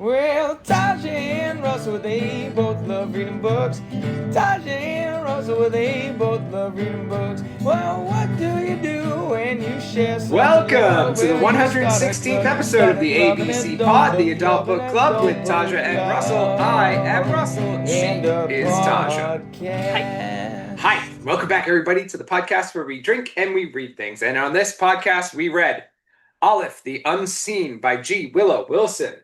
Well, Tasha and Russell, they both love reading books. Tasha and Russell, they both love reading books. Well, what do you do when you share something you Welcome love? to the Well, you start a 116th club, you episode start of a the club, an ABC adult Pod, the book Adult club, an Book Club with adult Taja book and Russell. I am club, Russell. She and a is Taja. Hi. Hi, podcast. welcome back, everybody, to the podcast where we drink and we read things. And on this podcast, we read Alif the Unseen by Willow Wilson.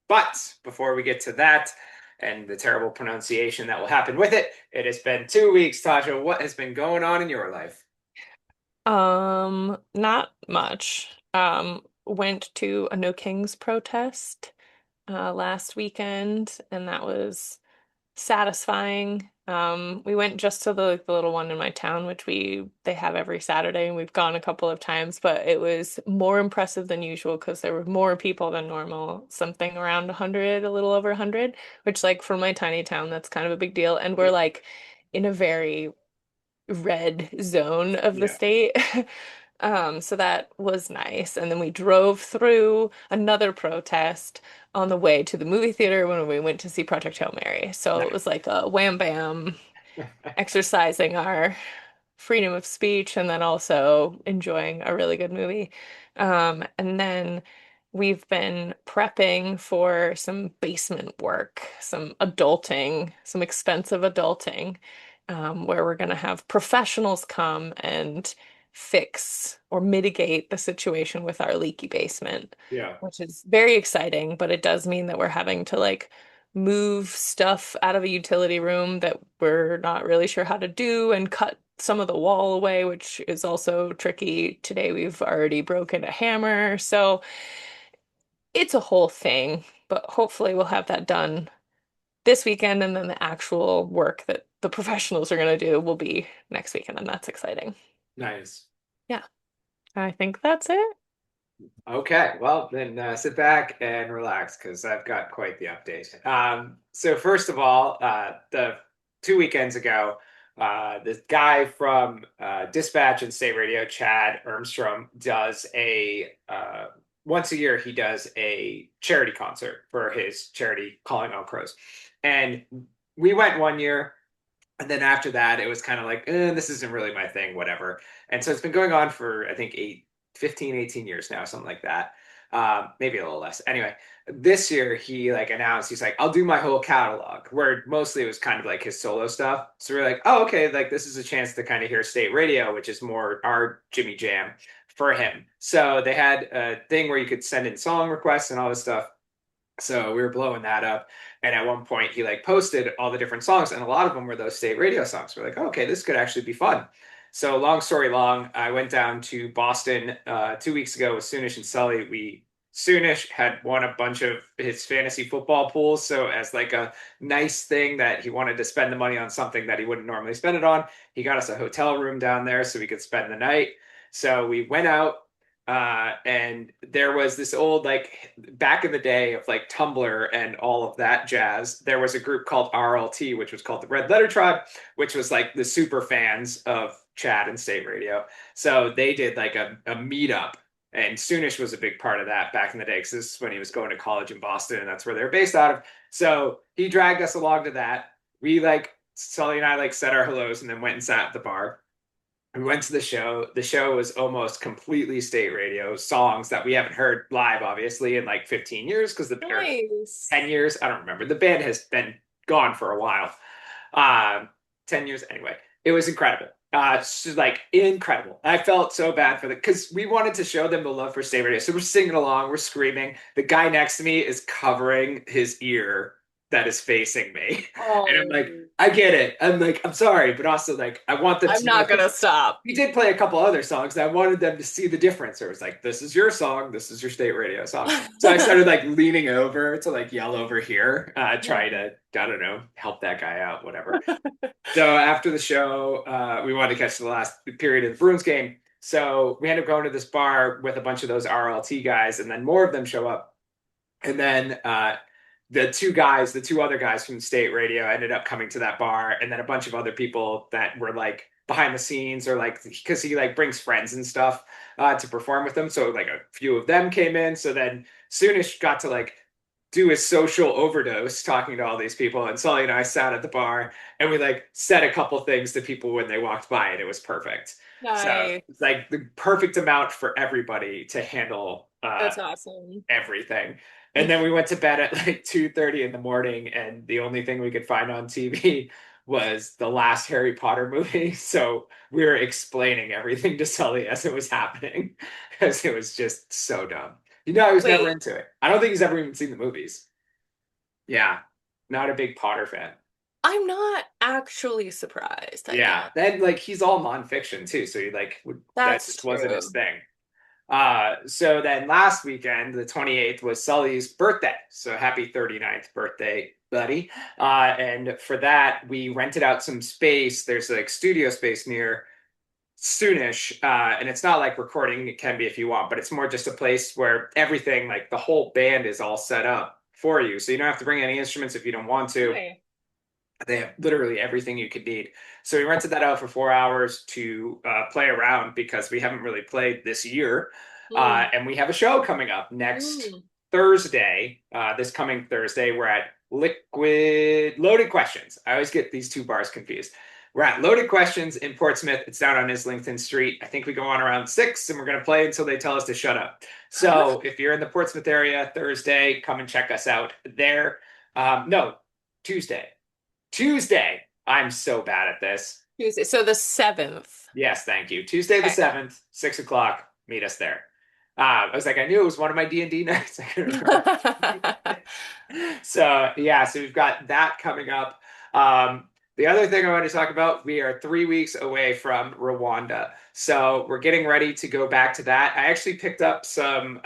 But before we get to that and the terrible pronunciation that will happen with it, it has been 2 weeks, Taja. What has been going on in your life? Not much. Went to a No Kings protest last weekend, and that was satisfying. We went just to the little one in my town, which they have every Saturday, and we've gone a couple of times, but it was more impressive than usual because there were more people than normal, something around 100, a little over 100, which like for my tiny town, that's kind of a big deal. And we're like in a very red zone of the Yeah. state. So that was nice. And then we drove through another protest on the way to the movie theater when we went to see Project Hail Mary. So it was like a wham bam exercising our freedom of speech and then also enjoying a really good movie. And then we've been prepping for some basement work, some adulting, some expensive adulting, where we're going to have professionals come and fix or mitigate the situation with our leaky basement, Yeah. which is very exciting, but it does mean that we're having to like move stuff out of a utility room that we're not really sure how to do and cut some of the wall away, which is also tricky. Today we've already broken a hammer, so it's a whole thing, but hopefully we'll have that done this weekend, and then the actual work that the professionals are going to do will be next weekend, and that's exciting. Nice. Yeah, I think that's it. Okay, well then sit back and relax because I've got quite the update. So first of all, the 2 weekends ago, this guy from Dispatch and State Radio, Chad Ermstrom, does a once a year he does a charity concert for his charity Calling All Crows, and we went one year. And then after that, it was kind of like, this isn't really my thing, whatever. And so it's been going on for, I think, 15, 18 years now, something like that. Maybe a little less. Anyway, this year he like announced, he's like, I'll do my whole catalog, where mostly it was kind of like his solo stuff. So we're like, oh, okay, like this is a chance to kind of hear state radio, which is more our Jimmy Jam for him. So they had a thing where you could send in song requests and all this stuff. So we were blowing that up. And at one point, he like posted all the different songs, and a lot of them were those state radio songs. We're like, oh, okay, this could actually be fun. So long story long, I went down to Boston 2 weeks ago with Soonish and Sully. Soonish had won a bunch of his fantasy football pools. So as like a nice thing that he wanted to spend the money on something that he wouldn't normally spend it on, he got us a hotel room down there so we could spend the night. So we went out and there was this old, like back in the day of like Tumblr and all of that jazz, there was a group called RLT, which was called the Red Letter Tribe, which was like the super fans of Chad and State Radio. So they did like a meetup. And Soonish was a big part of that back in the day because this is when he was going to college in Boston and that's where they're based out of. So he dragged us along to that. We like, Sully and I like said our hellos and then went and sat at the bar. We went to the show. The show was almost completely state radio songs that we haven't heard live, obviously, in like 15 years because or Nice. 10 years. I don't remember. The band has been gone for a while. 10 years anyway. It was incredible. It's just like incredible. I felt so bad for them because we wanted to show them the love for state radio. So we're singing along, we're screaming. The guy next to me is covering his ear that is facing me. And I'm like, Oh, I get it. I'm like, I'm sorry, but also like I want them I'm to know not gonna because stop. we did play a couple other songs and I wanted them to see the difference. It was like, this is your song, this is your state radio song. So I started like leaning over to like yell over here, try to, I don't know, help that guy out, whatever. So after the show, we wanted to catch the last period of the Bruins game. So we ended up going to this bar with a bunch of those RLT guys, and then more of them show up. And then the two other guys from state radio ended up coming to that bar, and then a bunch of other people that were like behind the scenes or like because he like brings friends and stuff to perform with them. So like a few of them came in. So then Soonish got to like do a social overdose talking to all these people. And Sully and I sat at the bar and we like said a couple things to people when they walked by, and it was perfect. So Nice. it's like the perfect amount for everybody to handle That's awesome. everything. And then we went to bed at like 2:30 in the morning, and the only thing we could find on TV was the last Harry Potter movie. So we were explaining everything to Sully as it was happening because it was just so dumb. I was never Wait, into it. I don't think he's ever even seen the movies. Yeah, not a big Potter fan. I'm not actually surprised, I Yeah, guess. then like he's all nonfiction too, so that That's just wasn't his true. thing. So then last weekend, the 28th, was Sully's birthday. So happy 39th birthday, buddy. And for that, we rented out some space. There's like studio space near Soonish, and it's not like recording. It can be if you want, but it's more just a place where everything, like the whole band, is all set up for you. So you don't have to bring any instruments if you don't want to. Hi. They have literally everything you could need. So we rented that out for 4 hours to play around because we haven't really played this year. Mm. And we have a show coming up next Mm. Thursday. This coming Thursday, we're at Liquid Loaded Questions. I always get these two bars confused. We're at Loaded Questions in Portsmouth. It's down on Islington Street. I think we go on around 6, and we're going to play until they tell us to shut up. So if you're in the Portsmouth area Thursday, come and check us out there. No, Tuesday. Tuesday. I'm so bad at this. Tuesday. So the 7th. Yes, thank you. Tuesday the Okay. 7th, 6 o'clock. Meet us there. I was like, I knew it was one of my D&D nights. I couldn't remember. So yeah, so we've got that coming up. The other thing I want to talk about, we are 3 weeks away from Rwanda. So we're getting ready to go back to that. I actually picked up some,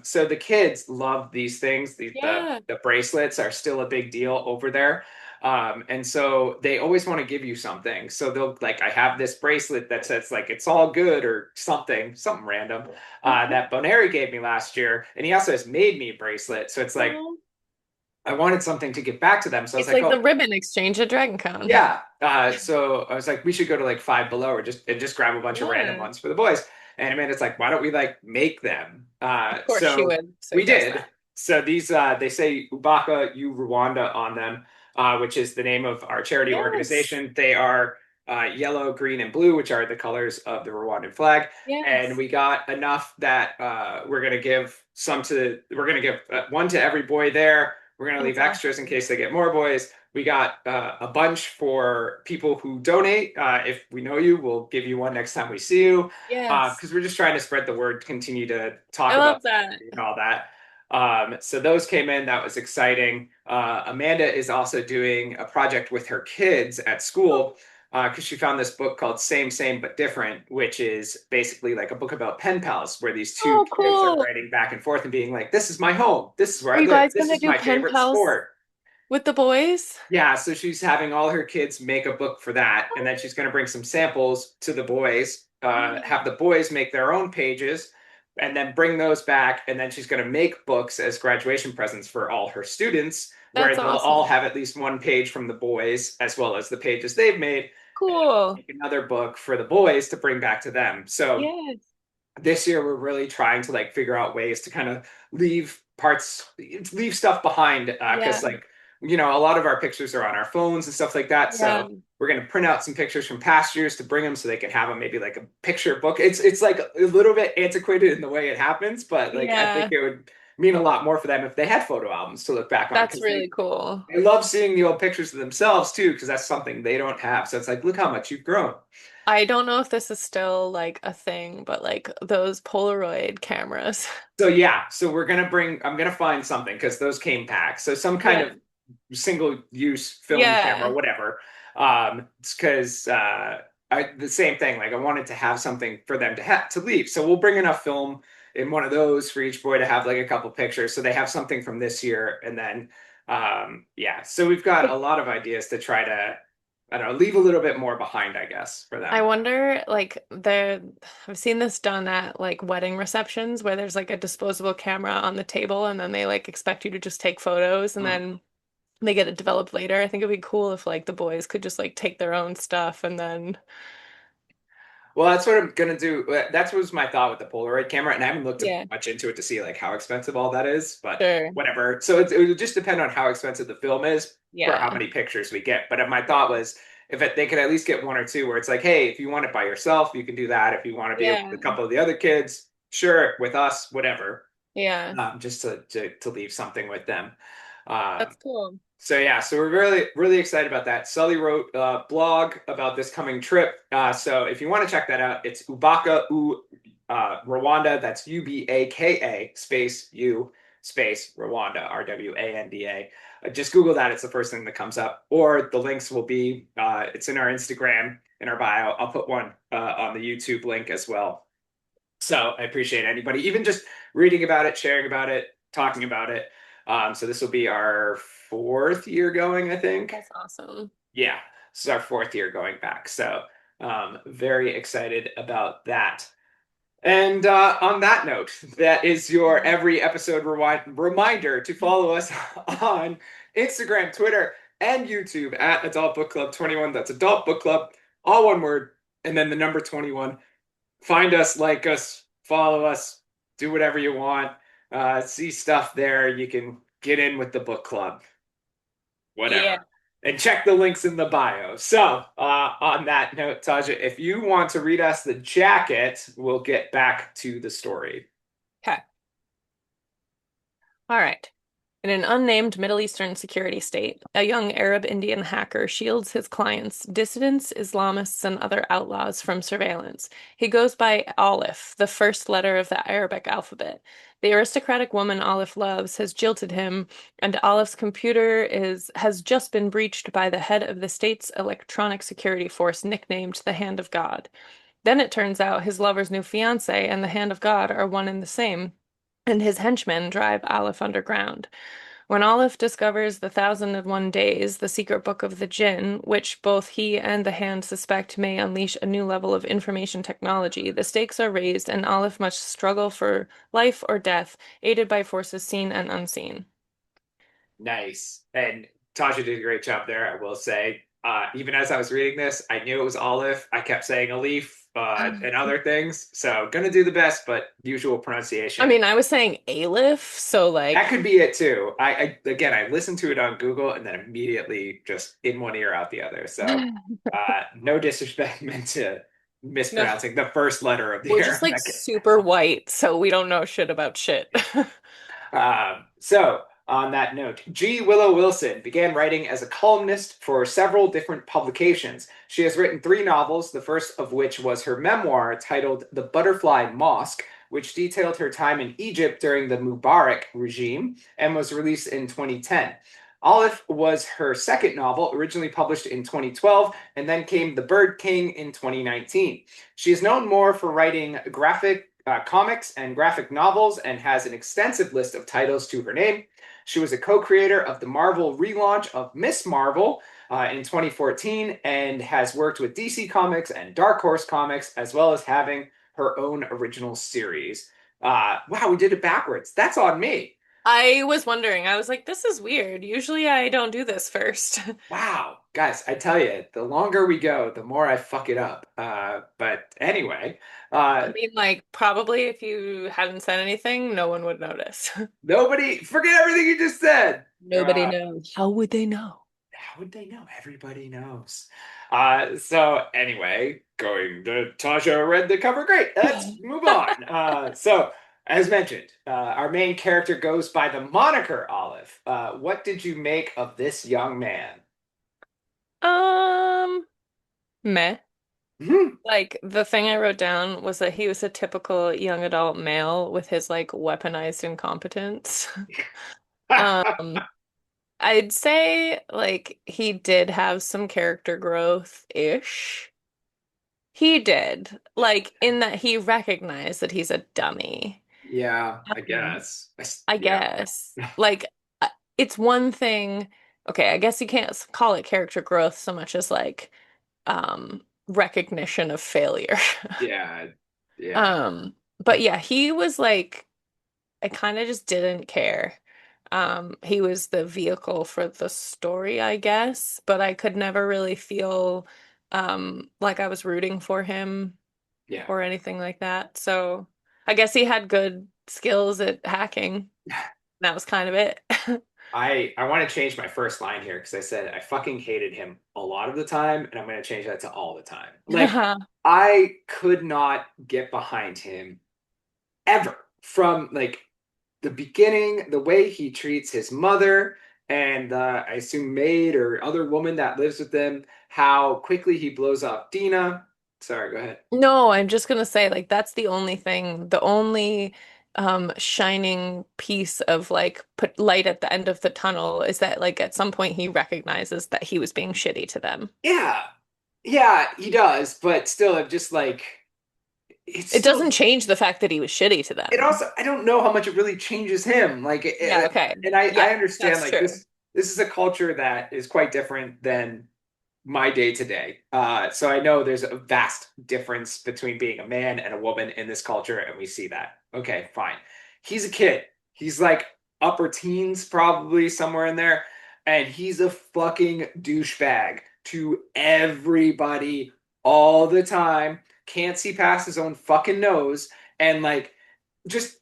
so the kids love these things. Yeah. The bracelets are still a big deal over there. And so they always want to give you something. So they'll like, I have this bracelet that says like it's all good or something random that Boneri gave me last year. And he also has made me a bracelet. So it's like Oh, I wanted something to give back to them. So I was it's like, like the oh, ribbon exchange at DragonCon. yeah. So I was like, we should go to like Five Below or just grab a bunch of random Yeah. ones for the boys. And Amanda's like, why don't we like make them? Of course she So would we suggest did. that. So these they say Ubaka U Rwanda on them, which is the name of our charity Yes. organization. They are yellow, green, and blue, which are the colors of the Rwandan flag. And Yes. we got enough that we're gonna give one to every boy there. We're gonna leave That's extras in awesome. case they get more boys. We got a bunch for people who donate. If we know you, we'll give you one next time we see you. Yes. Because we're just trying to spread the word, continue to I talk love about that. and all that. So those came in. That was exciting. Amanda is also doing a project with her kids at school because she found this book called Same, Same, But Different, which is basically like a book about pen pals where these two Oh, kids are cool. writing back and forth and being like, this is my home. This is where Are I you live. guys This gonna is do my pen favorite pals sport. with the boys? Yeah, so she's having all her kids make a book for that, and then she's going to bring some samples to the boys, have the boys make their own pages, and then bring those back, and then she's going to make books as graduation presents for all her students, where That's they'll all awesome. have at least one page from the boys, as well as the pages they've made, and Cool. make another book for the boys to bring back to them. So Yes. this year we're really trying to like figure out ways to kind of leave stuff behind Yeah. because like a lot of our pictures are on our phones and stuff like that, Yeah. so we're going to print out some pictures from past years to bring them so they can have them, maybe like a picture book. It's like a little bit antiquated in the way it happens, but like I think Yeah. it would mean a lot more for them if they had photo albums to look back on That's because really cool. they love seeing the old pictures of themselves too because that's something they don't have, so it's like look how much you've grown. I don't know if this is still like a thing, but like those Polaroid cameras. So yeah, so I'm gonna find something because those came packed. So some kind Yeah. of single use film camera, Yeah. whatever. It's because the same thing. Like I wanted to have something for them to leave. So we'll bring enough film in one of those for each boy to have like a couple pictures, so they have something from this year, and then yeah. So we've got a lot of ideas to try to I don't know leave a little bit more behind, I guess, for I them. wonder, like, I've seen this done at like wedding receptions where there's like a disposable camera on the table and then they like expect you to just take photos and Hmm. then they get it developed later. I think it'd be cool if like the boys could just like take their own stuff and then Well, that's what I'm gonna do. That's was my thought with the Polaroid camera, and I haven't looked Yeah, much into it to see like how expensive all that is, but sure. whatever. So it would just depend on how expensive the film is for how Yeah. many pictures we get. But my thought Yeah. was if they could at least get one or two where it's like, hey, if you want it by yourself, you can do that. If you want to be with Yeah. a couple of the other kids, sure, with us, whatever. Yeah. Just to leave something with them. Um, That's cool. so yeah, so we're really excited about that. Sully wrote a blog about this coming trip. So if you want to check that out, it's Ubaka U Rwanda. That's Ubaka space U space Rwanda Rwanda. Just Google that; it's the first thing that comes up. Or the links will be it's in our Instagram in our bio. I'll put one on the YouTube link as well. So I appreciate anybody even just reading about it, sharing about it, talking about it. So this will be our fourth year going, I think. That's awesome. Yeah, this is our fourth year going back. So very excited about that. And on that note, that is your every episode reminder to follow us on Instagram, Twitter, and YouTube at Adult Book Club 21. That's Adult Book Club, all one word, and then the number 21. Find us, like us, follow us, do whatever you want. See stuff there. You can get in with the book club, Yeah. whatever. And check the links in the bio. So, on that note, Taja, if you want to read us the jacket, we'll get back to the story. Okay. All right. In an unnamed Middle Eastern security state, a young Arab Indian hacker shields his clients, dissidents, Islamists, and other outlaws from surveillance. He goes by Alif, the first letter of the Arabic alphabet. The aristocratic woman Alif loves has jilted him, and Alif's computer has just been breached by the head of the state's electronic security force, nicknamed the Hand of God. Then it turns out his lover's new fiance and the Hand of God are one and the same, and his henchmen drive Aleph underground. When Aleph discovers the Thousand and One Days, the secret book of the Jinn, which both he and the Hand suspect may unleash a new level of information technology, the stakes are raised and Aleph must struggle for life or death, aided by forces seen and unseen. Nice. And Tasha did a great job there, I will say. Even as I was reading this, I knew it was Olive. I kept saying Alif and other things. So gonna do the best, but usual I pronunciation. mean, I was saying Aleph, so That like, could be it too. I again, I listened to it on Google and then immediately just in one ear out the other. So no disrespect meant to no, mispronouncing the first letter of the we're just like Arabic. super white, so we don't know shit about shit. So, on that note, G. Willow Wilson began writing as a columnist for several different publications. She has written three novels, the first of which was her memoir titled The Butterfly Mosque, which detailed her time in Egypt during the Mubarak regime and was released in 2010. Olive was her second novel, originally published in 2012, and then came The Bird King in 2019. She is known more for writing graphic comics and graphic novels and has an extensive list of titles to her name. She was a co-creator of the Marvel relaunch of Miss Marvel in 2014 and has worked with DC Comics and Dark Horse Comics, as well as having her own original series. Wow, we did it backwards. That's on me. I was wondering, I was like, this is weird. Usually I don't do this first. Wow, guys, I tell you, the longer we go, the more I fuck it up. But anyway, I uh, mean, like, probably if you hadn't said anything, no one would notice. nobody forget everything you just said. Nobody knows. How would they know? How would they know? Everybody knows. So anyway, going to Tasha read the cover. Great. Let's move on. So as mentioned, our main character goes by the moniker Olive. What did you make of this young man? Um, Meh. Mhm. Like the thing I wrote down was that he was a typical young adult male with his like weaponized incompetence. Um, I'd say like he did have some character growth-ish. He did, like in that he recognized that he's a dummy. Yeah, I Um, guess. I Yeah. guess. Like it's one thing, okay, I guess you can't call it character growth so much as like recognition of failure. Yeah. Yeah. But yeah, he was like I kind of just didn't care. He was the vehicle for the story, I guess, but I could never really feel like I was rooting for him. Yeah. or anything like that. So I guess he had good skills at hacking. That was kind of it. I want to change my first line here because I said I fucking hated him a lot of the time, and I'm going to change that to all the time. Like, I could not get behind him ever from like the beginning, the way he treats his mother and I assume maid or other woman that lives with them, how quickly he blows up Dina. Sorry, go ahead. No, I'm just gonna say like that's the only thing, the only shining piece of like put light at the end of the tunnel is that like at some point he recognizes that he was being shitty to them. Yeah, yeah, he does, but still, I'm just like, it's It still doesn't change the fact that he was shitty to it them. also I don't know how much it really changes him. Like, Yeah, okay. and I Yeah, understand that's like true. this is a culture that is quite different than my day to day. So I know there's a vast difference between being a man and a woman in this culture, and we see that. Okay, fine. He's a kid. He's like upper teens, probably somewhere in there, and he's a fucking douchebag to everybody all the time. Can't see past his own fucking nose, and like just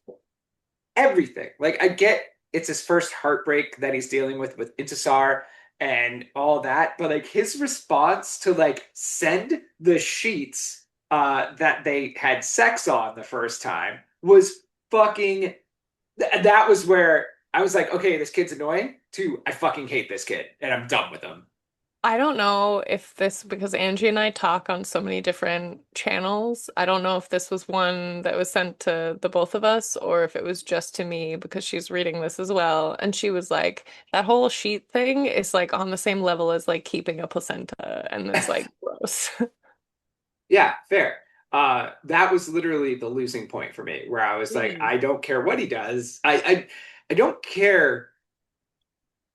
everything. Like I get it's his first heartbreak that he's dealing with Intisar and all that, but like his response to like send the sheets that they had sex on the first time was fucking that was where I was like, okay, this kid's annoying. To I fucking hate this kid and I'm done with him. I don't know if this, because Angie and I talk on so many different channels. I don't know if this was one that was sent to the both of us or if it was just to me because she's reading this as well. And she was like, that whole sheet thing is like on the same level as like keeping a placenta. And it's like gross. Yeah, fair. That was literally the losing point for me, where I was like, Mm. I don't care what he does. I don't care.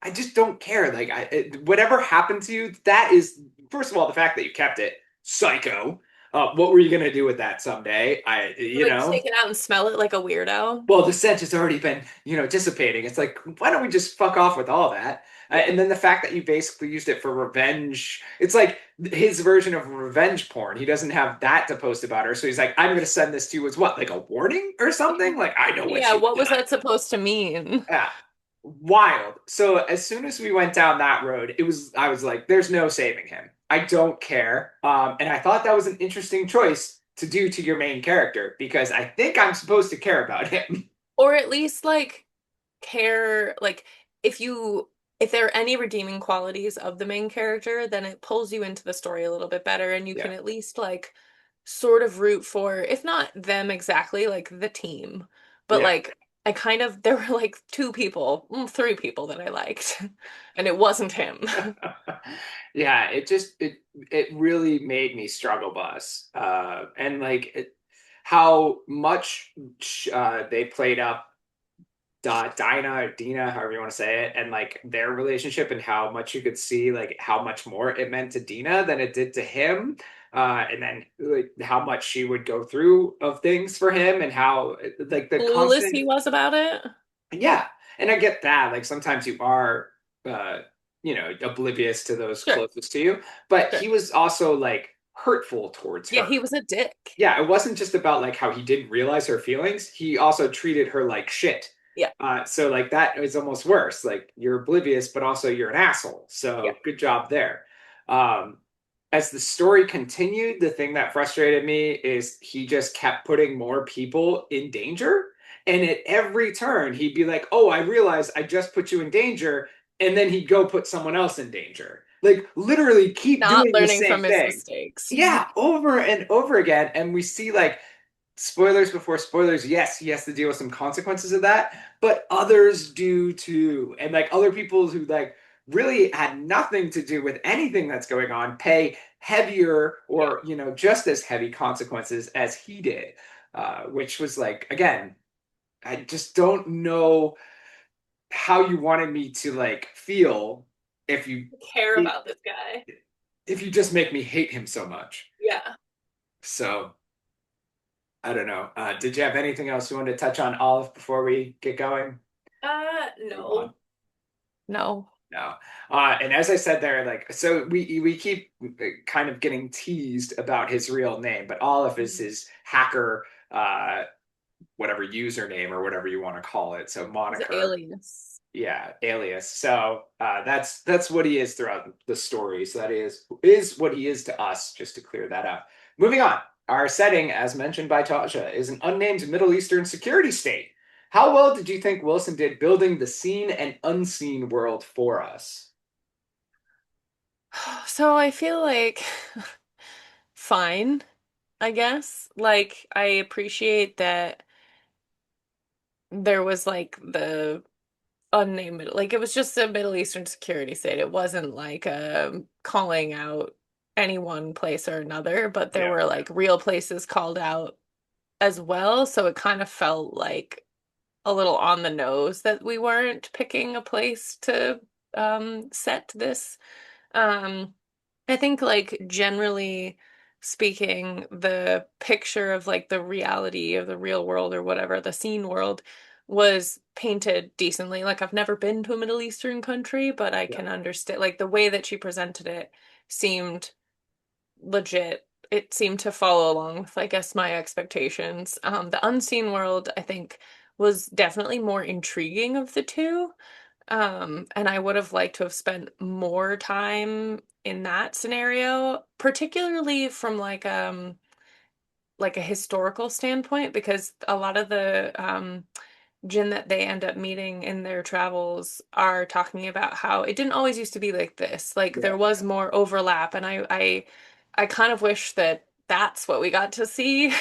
I just don't care. Like, whatever happened to you, that is, first of all, the fact that you kept it, psycho. What were you gonna do with that someday? Like take it out and smell it like a weirdo. Well, the scent has already been, dissipating. It's like, why don't we just fuck off with all that? Yeah. And then the fact that you basically used it for revenge, it's like his version of revenge porn. He doesn't have that to post about her. So he's like, I'm going to send this to you as what, like a warning or something? Like, I know what Yeah, you've what was done. that supposed to mean? Yeah. Wild. So as soon as we went down that road, I was like, there's no saving him. I don't care. And I thought that was an interesting choice to do to your main character because I think I'm supposed to care about him. Or at least like care, like if there are any redeeming qualities of the main character, then it pulls you into the story a little bit better and you Yeah. can at least like sort of root for, if not them exactly, like the team. But Yeah. like I kind of there were like two people, three people that I liked, and it wasn't him. Yeah, it really made me struggle bus. And like how much they played up Dinah or Dina, however you want to say it, and like their relationship and how much you could see like how much more it meant to Dina than it did to him. And then like how much she would go through of things for him and how like the Clueless constant he was about it. yeah, and I get that. Like sometimes you are, uh, oblivious to those Sure, closest to you, but sure. he was also like hurtful towards Yeah, her. he was a dick. Yeah, it wasn't just about like how he didn't realize her feelings. He also treated her like shit. Yeah, So like that is almost worse. Like you're oblivious, but also you're an asshole. yeah. So good job there. Um, as the story continued, the thing that frustrated me is he just kept putting more people in danger. And at every turn, he'd be like, "Oh, I realize I just put you in danger," and then he'd go put someone else in danger. Like literally keep Not doing the learning same from his thing. mistakes. Yeah, over and over again. And we see like spoilers before spoilers. Yes, he has to deal with some consequences of that, but others do too. And like other people who like really had nothing to do with anything that's going on pay heavier Yeah. or, just as heavy consequences as he did. Which was like, again, I just don't know how you wanted me to like feel if you Care about this guy. if you just make me hate him so much. Yeah. So I don't know. Did you have anything else you wanted to touch on, Olive, before we get going? Move on. No. No. No. And as I said there, like, so we keep kind of getting teased about his real name, but Olive is Mhm. his hacker, whatever username or whatever you want to call it. So His moniker, alias. yeah, alias. So that's what he is throughout the story. So that is what he is to us. Just to clear that up. Moving on. Our setting, as mentioned by Tasha, is an unnamed Middle Eastern security state. How well did you think Wilson did building the seen and unseen world for us? So I feel like fine, I guess. Like I appreciate that there was like the unnamed, like it was just a Middle Eastern security state. It wasn't like calling out any one place or another, but there Yeah. were like real places called out as well. So it kind of felt like a little on the nose that we weren't picking a place to set this. Um, I think like generally speaking, the picture of like the reality of the real world or whatever, the scene world was painted decently. Like I've never been to a Middle Eastern country, but I Yeah. can understand like the way that she presented it seemed legit. It seemed to follow along with, I guess, my expectations. The unseen world, I think, was definitely more intriguing of the two. And I would have liked to have spent more time in that scenario, particularly from like a historical standpoint, because a lot of the Jin that they end up meeting in their travels are talking about how it didn't always used to be like this. Like Yeah. there was more overlap, and I kind of wish that that's what we got to see,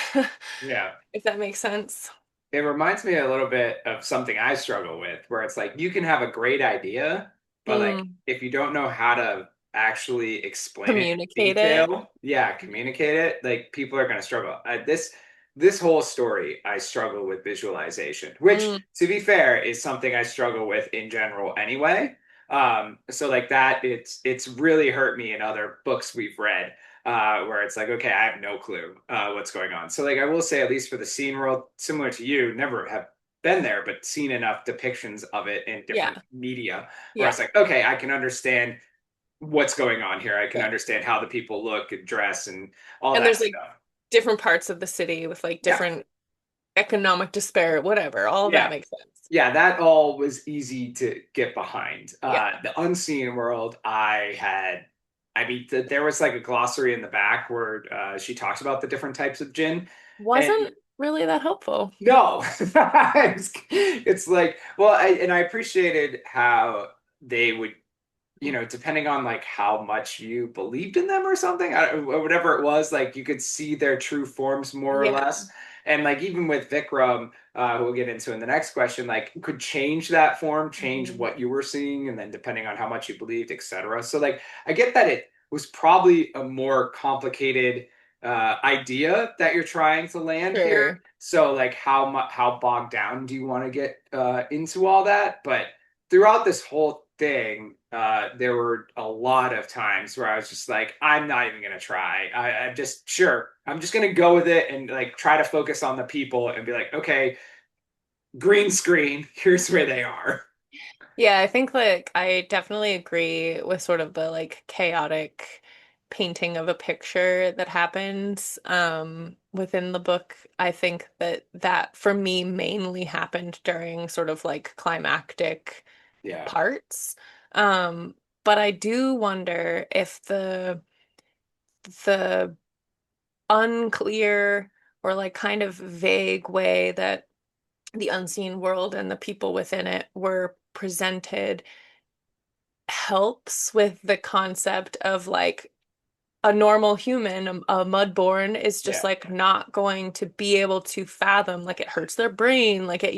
Yeah. if that makes sense. It reminds me a little bit of something I struggle with, where it's like you can have a great idea, but like Mm, if you don't know how to actually explain it in communicate it. detail, yeah, communicate it, like people are going to struggle. This whole story, I struggle with visualization, which Mm, to be fair is something I struggle with in general anyway. So like that, it's really hurt me in other books we've read where it's like, okay, I have no clue what's going on. So, like, I will say, at least for the scene world, similar to you, never have been there, but seen enough depictions of it in different yeah, media where yeah, it's like, okay, I can understand what's going on here. I can yeah. understand how the people look and dress and all And that there's like stuff. different parts of the city with like Yeah, different economic despair, whatever. All of that yeah. makes sense. Yeah, that all was easy to get behind. Yeah. The unseen world, I mean, there was like a glossary in the back where she talks about the different types of gin. And Wasn't really that helpful. no, it's like, well, and I appreciated how they would, depending on like how much you believed in them or something, or whatever it was, like you could see their true forms more or Yeah. less. And like even with Vikram, who we'll get into in the next question, like could change that form, change Mhm. what you were seeing, and then depending on how much you believed, etc. So like I get that it was probably a more complicated idea that you're trying to land here. Sure. So like how bogged down do you want to get into all that? But throughout this whole thing, there were a lot of times where I was just like, I'm not even gonna try. I'm just sure. I'm just gonna go with it and like try to focus on the people and be like, okay, green screen, here's where they are. Yeah, I think like I definitely agree with sort of the like chaotic painting of a picture that happens within the book. I think that that for me mainly happened during sort of like climactic Yeah, parts. Um, but I do wonder if the unclear or like kind of vague way that the unseen world and the people within it were presented helps with the concept of like a normal human, a mudborn is just yeah, like not going to be able to fathom, like it hurts their brain, like it,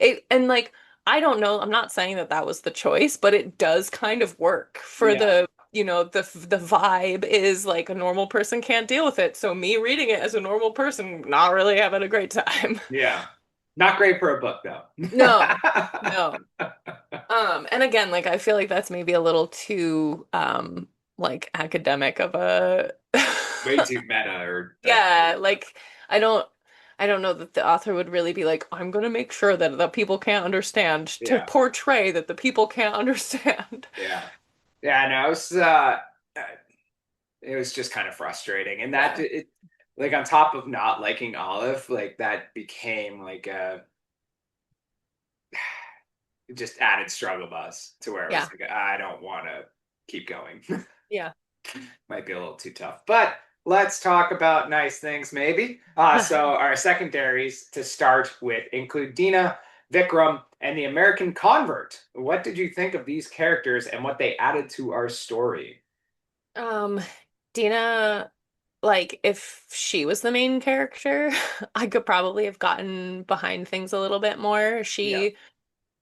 it, and like, I don't know, I'm not saying that that was the choice, but it does kind of work for yeah, the vibe is like a normal person can't deal with it. So me reading it as a normal person, not really having a great time. yeah. Not great for a book though. No, no. And again, like I feel like that's maybe a little too like academic of a Way too meta or yeah, like I don't I don't know that the author would really be like, I'm gonna make sure that the people can't understand to Yeah, portray that the people can't understand. yeah, yeah. No, it was just kind of frustrating, and that Yeah. it like on top of not liking Olive, like that became like a just added struggle bus to where it was Yeah. like I don't want to keep going. Yeah. Might be a little too tough, but let's talk about nice things maybe. So our secondaries to start with include Dina, Vikram, and the American convert. What did you think of these characters and what they added to our story? Um, Dina, like if she was the main character, I could probably have gotten behind things a little bit more. Yeah, She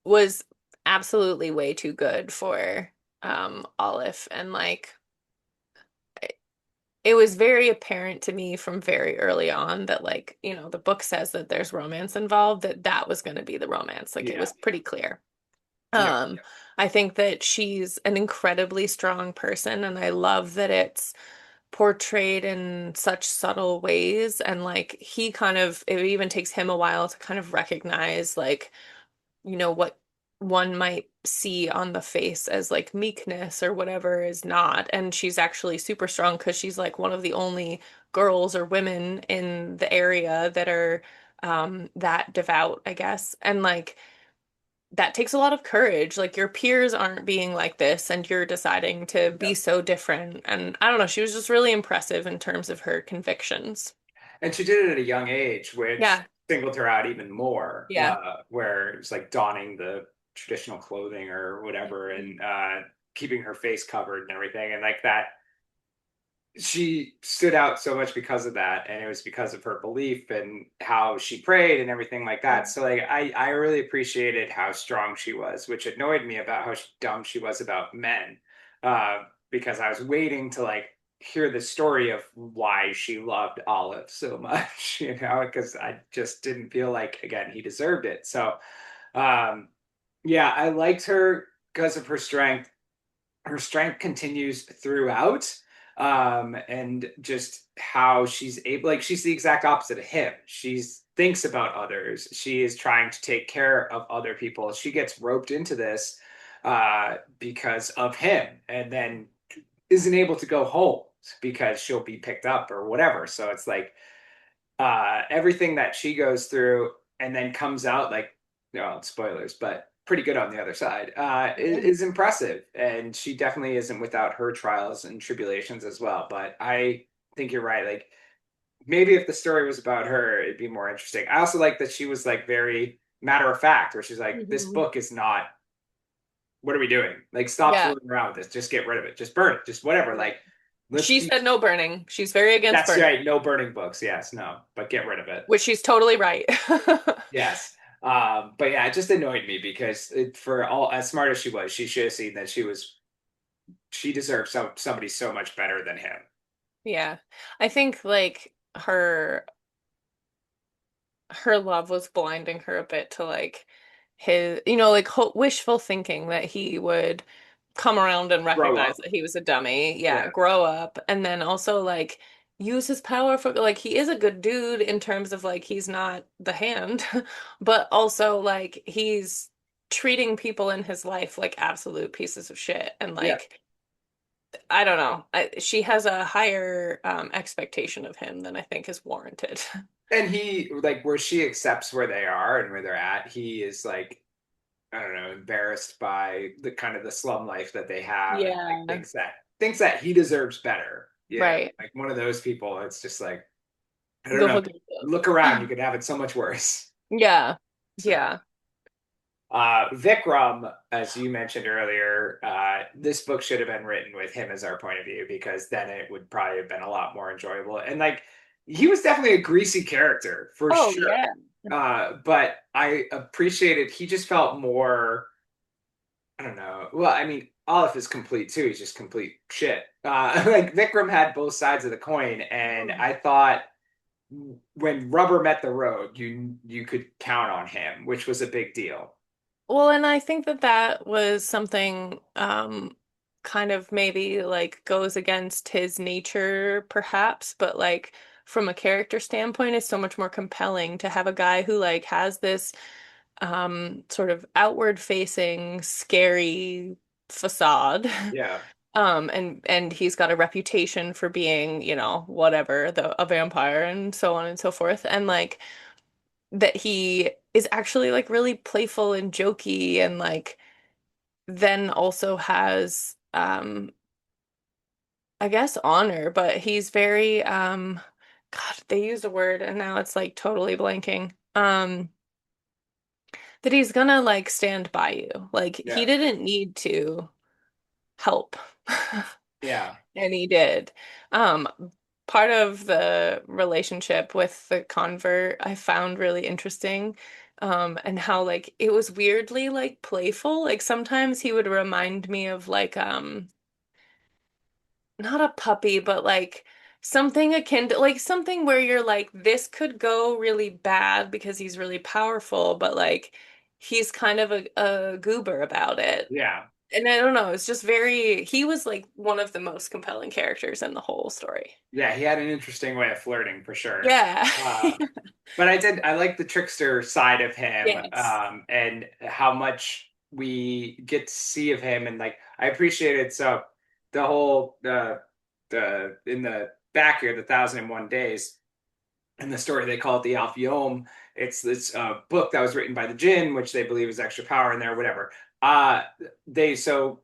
was absolutely way too good for Olive, and like it was very apparent to me from very early on that, like, the book says that there's romance involved, that that was going to be the romance. Like it yeah, was pretty clear. yeah, Um, I think that she's an incredibly strong person, and I love that it's portrayed in such subtle ways. And like he kind of, it even takes him a while to kind of recognize, like, what one might see on the face as like meekness or whatever is not. And she's actually super strong because she's like one of the only girls or women in the area that are that devout, I guess. And like that takes a lot of courage. Like your peers aren't being like this and you're deciding to yeah. be so different. And I don't know, she was just really impressive in terms of her convictions. And she did it at a young age, which Yeah. singled her out even more, Yeah. where it's like donning the traditional clothing or whatever and keeping her face covered and everything. And like that, she stood out so much because of that. And it was because of her belief and how she prayed and everything like that. So like I really appreciated how strong she was, which annoyed me about how dumb she was about men. Because I was waiting to like hear the story of why she loved Olive so much, because I just didn't feel like again he deserved it. So um yeah, I liked her because of her strength. Her strength continues throughout, and just how she's able, like she's the exact opposite of him. She's thinks about others. She is trying to take care of other people. She gets roped into this because of him, and then isn't able to go home because she'll be picked up or whatever. So it's like everything that she goes through and then comes out like, no spoilers, but pretty good on the other side, is impressive. And she definitely isn't without her trials and tribulations as well. But I think you're right. Like maybe if the story was about her, it'd be more interesting. I also like that she was like very matter of fact, where she's like, this Mhm. book is not, what are we doing? Like, stop Yeah. fooling around with this. Just get rid of it. Just burn it. Just whatever. Like, let's She be. said no burning. She's very against That's burning, right. No burning books. Yes, no, but get rid of it. which she's totally right. Yes. But yeah, it just annoyed me because for all as smart as she was, she should have seen that she deserved somebody so much better than him. Yeah. I think like her love was blinding her a bit to like his, like wishful thinking that he would come around and Grow recognize up. that he was a dummy. Yeah, Yeah. grow up. And then also like use his power for like he is a good dude in terms of like he's not the hand, but also like he's treating people in his life like absolute pieces of shit. And Yeah. like I don't know. She has a higher expectation of him than I think is warranted. And he like where she accepts where they are and where they're at, he is like, I don't know, embarrassed by the kind of the slum life that they have and like Yeah, thinks that he deserves better. Yeah. right. Like one of those people, it's just like, I don't Go know. look at Look around, you could have it so much worse. Yeah. So Yeah. Vikram, as you mentioned earlier, this book should have been written with him as our point of view because then it would probably have been a lot more enjoyable. And like, he was definitely a greasy character for Oh, sure. yeah. But I appreciated he just felt more. I don't know. Well, I mean, Olive is complete too. He's just complete shit. Like Vikram had both sides of the coin, and I thought when rubber met the road, you could count on him, which was a big deal. Well, and I think that that was something kind of maybe like goes against his nature perhaps, but like from a character standpoint is so much more compelling to have a guy who like has this sort of outward facing scary facade. Yeah. And he's got a reputation for being, you know, whatever, a vampire and so on and so forth. And like that he is actually like really playful and jokey and like then also has I guess honor, but he's very God, they used a word and now it's like totally blanking. That he's gonna like stand by you. Like he Yeah. didn't need to help. Yeah. And he did. Um, Part of the relationship with the convert I found really interesting. And how like it was weirdly like playful. Like sometimes he would remind me of like not a puppy, but like something akin to like something where you're like, this could go really bad because he's really powerful, but like he's kind of a goober about it. Yeah. And I don't know, it's just very, he was like one of the most compelling characters in the whole story. Yeah, he had an interesting way of flirting for sure. Yeah. But I like the trickster side of him, Yes. and how much we get to see of him, and like I appreciated so the whole the in the back here, the 1001 Days. In the story, they call it the Alf Yom. It's this book that was written by the Jinn, which they believe is extra power in there, whatever. Uh, they so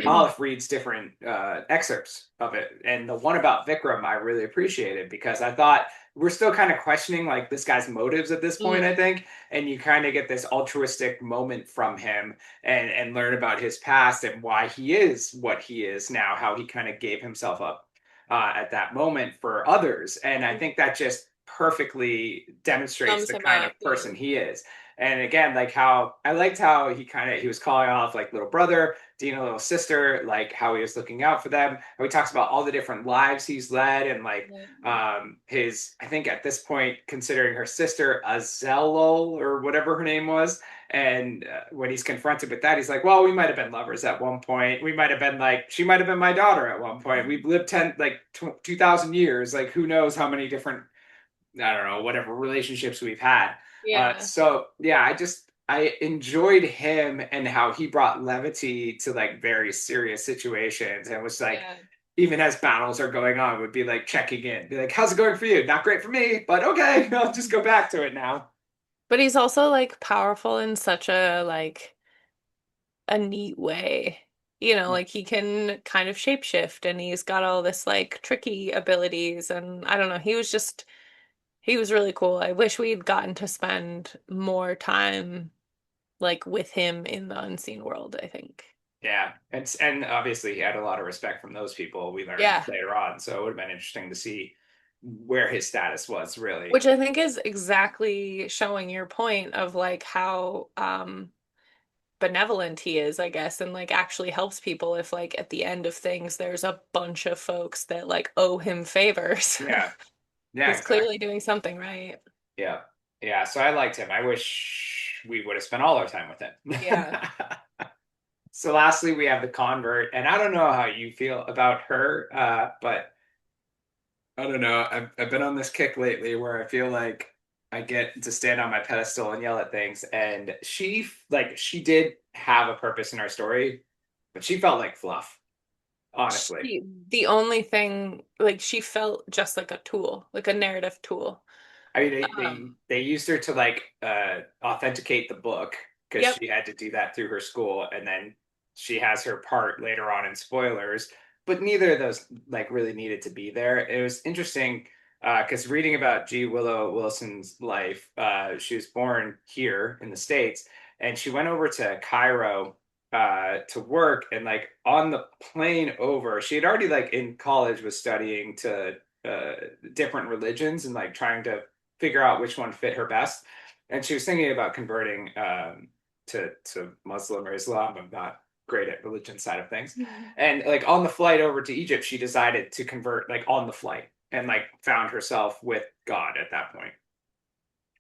Olive reads different excerpts of it, and the one about Vikram I really appreciated because I thought we're still kind of questioning like this guy's motives at this point, I Mm, think, and you kind of get this altruistic moment from him and learn about his past and why he is what he is now, how he kind of gave himself up at that moment for others. And I think that just perfectly demonstrates sums the him kind of up. Yeah. person he is. And again, like how I liked how he was calling off like little brother, Dina little sister, like how he was looking out for them. How he talks about all the different lives he's led and like Yeah. his I think at this point considering her sister Azelul or whatever her name was. And when he's confronted with that, he's like, "Well, we might have been lovers at one point. We might have been like, she might have been my daughter at one point. We've lived 2,000 years. Like, who knows how many different, I don't know, whatever relationships we've had." Yeah. So yeah, I enjoyed him and how he brought levity to like very serious situations and was like, Yeah. even as battles are going on, would be like checking in, be like, "How's it going for you? Not great for me, but okay, I'll just go back to it now." But he's also like powerful in such a like a neat way. You know, like he can kind of shapeshift and he's got all this like tricky abilities and I don't know, he was really cool. I wish we'd gotten to spend more time like with him in the unseen world, I think. Yeah, and obviously he had a lot of respect from those people we learned Yeah, later on, so it would have been interesting to see where his status was really. which I think is exactly showing your point of like how benevolent he is, I guess, and like actually helps people if like at the end of things there's a bunch of folks that like owe him favors. Yeah, yeah, He's exactly. clearly doing something right. Yeah, yeah. So I liked him. I wish we would have spent all our time with Yeah. him. So lastly, we have the convert, and I don't know how you feel about her, but I don't know. I've been on this kick lately where I feel like I get to stand on my pedestal and yell at things, and she did have a purpose in our story, but she felt like fluff, honestly. The only thing like she felt just like a tool, like a narrative tool. I mean, Um, they used her to like authenticate the book because yep. she had to do that through her school, and then she has her part later on in spoilers. But neither of those like really needed to be there. It was interesting because reading about G. Willow Wilson's life, she was born here in the States, and she went over to Cairo to work, and like on the plane over, she had already like in college was studying to uh, different religions and like trying to figure out which one fit her best. And she was thinking about converting to Muslim or Islam. I'm not great at religion side of things. And like on the flight over to Egypt, she decided to convert like on the flight and like found herself with God at that point.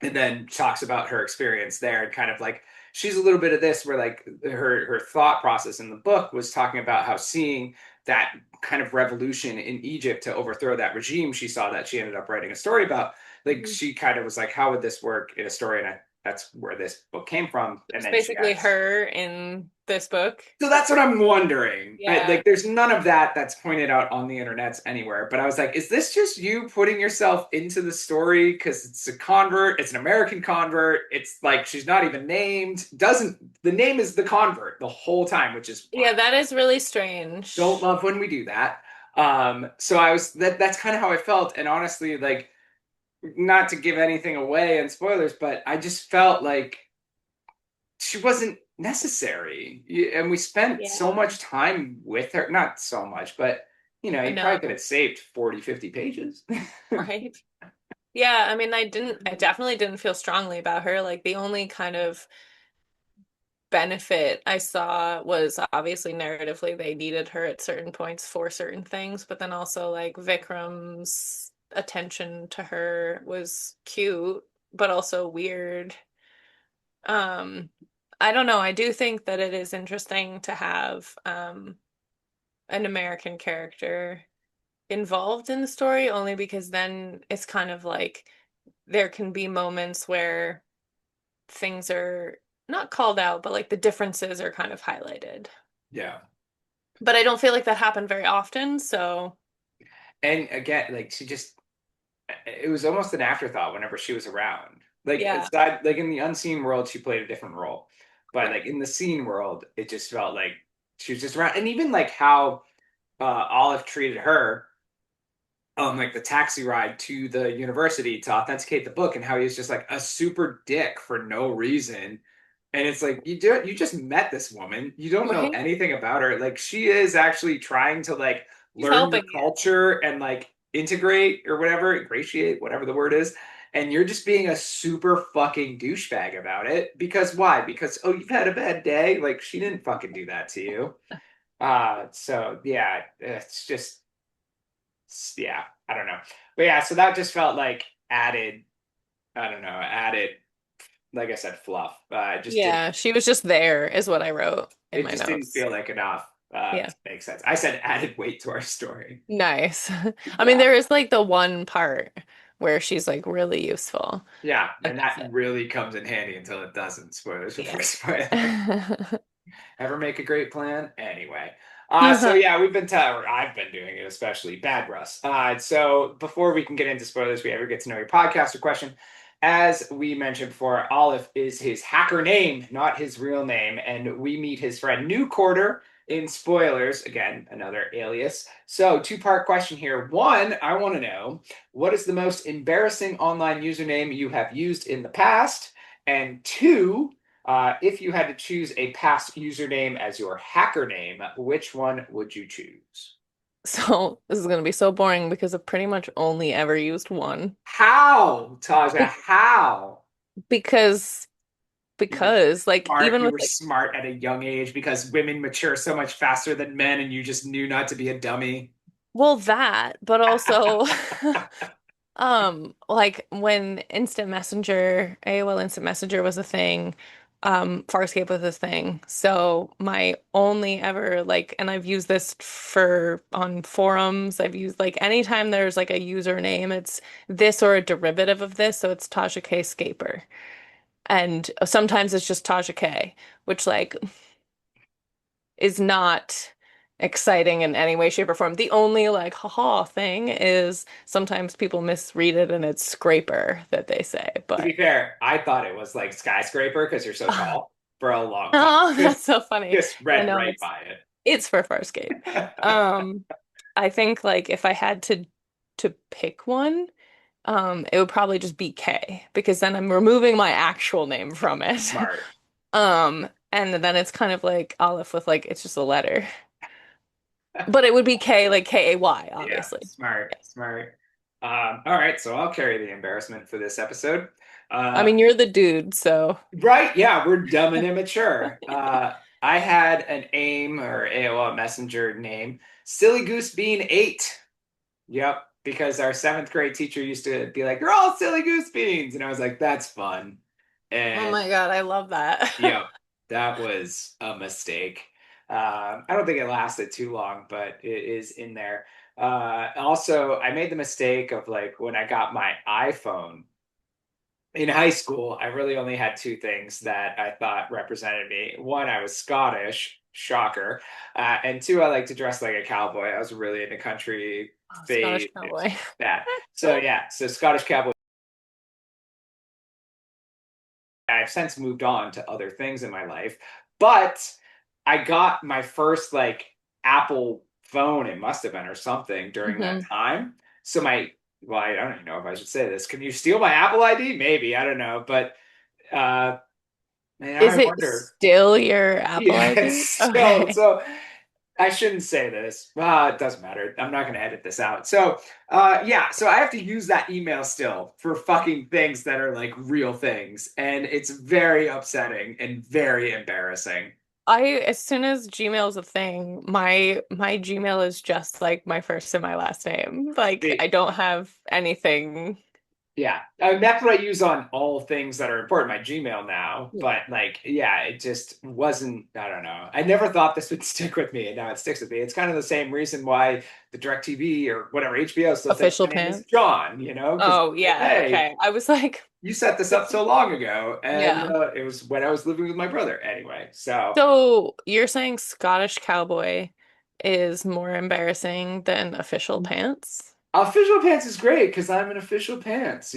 And then talks about her experience there and kind of like she's a little bit of this where like her thought process in the book was talking about how seeing that kind of revolution in Egypt to overthrow that regime she saw that she ended up writing a story about. Like Mhm. she kind of was like, how would this work in a story? And that's where this book came from. And It's then she basically has her in this book. so that's what I'm wondering. Yeah. Like, there's none of that that's pointed out on the internet anywhere. But I was like, is this just you putting yourself into the story because it's a convert? It's an American convert. It's like she's not even named. Doesn't the name is the convert the whole time, which is Yeah, wild. that is really Don't strange. love when we do that. So I was that's kind of how I felt. And honestly, like, not to give anything away and spoilers, but I just felt like she wasn't necessary. And we spent so Yeah. much time with her. Not so much, but I you probably could know, have saved 40, 50 pages. right? Yeah, I mean, I definitely didn't feel strongly about her. Like the only kind of benefit I saw was obviously narratively they needed her at certain points for certain things, but then also like Vikram's attention to her was cute, but also weird. Um, I don't know. I do think that it is interesting to have an American character involved in the story only because then it's kind of like there can be moments where things are not called out, but like the differences are kind of highlighted. Yeah. But I don't feel like that happened very often, so And again, like she just, it was almost an afterthought whenever she was around. Like yeah, aside, like in the unseen world, she played a different role. But like right. in the seen world, it just felt like she was just around. And even like how Olive treated her on like the taxi ride to the university to authenticate the book and how he was just like a super dick for no reason. And it's like you just met this woman. You don't know Right? anything about her. Like she is actually trying to like She's learn your helping you. culture and like integrate or whatever, ingratiate, whatever the word is. And you're just being a super fucking douchebag about it. Because why? Because oh, you've had a bad day. Like she didn't fucking do that to you. So yeah, it's just yeah, I don't know. But yeah, so that just felt like added, I don't know, added, like I said, fluff. It just didn't, Yeah, she was just there, is what I wrote in it my just didn't notes. feel like enough Yeah. to make sense. I said added weight to our story. Nice. I mean, Yeah. there is like the one part where she's like really useful. Yeah, But and that's that it. really comes in handy until it doesn't. Spoilers before spoiler. Yeah. Ever make a great plan? Anyway. So yeah, or I've been doing it, especially Bad Russ. So before we can get into spoilers, we ever get to know your podcaster question. As we mentioned before, Olive is his hacker name, not his real name, and we meet his friend New Quarter in spoilers. Again, another alias. So two-part question here. One, I want to know what is the most embarrassing online username you have used in the past? And two, if you had to choose a past username as your hacker name, which one would you choose? So this is gonna be so boring because I've pretty much only ever used one. How, Taja? Be How? because You were because like smart. even You with were like smart at a young age because women mature so much faster than men, and you just knew not to be a dummy. well that, but also like when Instant Messenger, AOL Instant Messenger was a thing, Farscape was a thing. So my only ever like, and I've used this for on forums. I've used like anytime there's like a username, it's this or a derivative of this. So it's Tasha K Scaper. And sometimes it's just Tasha K, which like is not exciting in any way, shape, or form. The only like haha thing is sometimes people misread it and it's scraper that they say. To be But fair, I thought it was like skyscraper because you're so tall for a long time. oh, Just that's so funny. just Yeah, read no, right by it's for Farscape. it. Um, I think like if I had to pick one, it would probably just be K because then I'm removing my actual name from it. Smart. And then it's kind of like Aleph with like it's just a letter. But it would be K, like Kay, Yeah, obviously. smart, smart. All right, so I'll carry the embarrassment for this episode. I Uh, mean, you're the dude, so right, yeah, we're dumb and immature. I had an AIM or AOL Messenger name, Silly Goose Bean 8. Yep, because our seventh grade teacher used to be like, "You're all silly goose beans," and I was like, "That's fun." Oh And my God, I love that. yeah, that was a mistake. I don't think it lasted too long, but it is in there. Also, I made the mistake of like when I got my iPhone in high school, I really only had two things that I thought represented me. One, I was Scottish, shocker. And two, I like to dress like a cowboy. I was really into country Oh, Scottish fade. It was cowboy. bad. So yeah, so Scottish cowboy. I've since moved on to other things in my life, but I got my first like Apple phone, it must have been or something during that Mhm. time. So well, I don't even know if I should say this. Can you steal my Apple ID? Maybe, I don't know, but uh, man, Is I it wonder. still your Apple Yeah, it's ID? still Okay. so. I shouldn't say this. It doesn't matter. I'm not going to edit this out. So, yeah, so I have to use that email still for fucking things that are like real things, and it's very upsetting and very embarrassing. As soon as Gmail's a thing, my Gmail is just like my first and my last name. Like See, I don't have anything. yeah, that's what I use on all things that are important, my Gmail now. But like, yeah, it just wasn't. I don't know. I never thought this would stick with me, and now it sticks with me. It's kind of the same reason why the DirecTV or whatever HBO still thinks Official my name is pants. John. Because Oh like, yeah, hey, okay. I was like, you set this up so long ago, and yeah. it was when I was living with my brother anyway. So So you're saying Scottish cowboy is more embarrassing than official pants? official pants is great because I'm an official pants.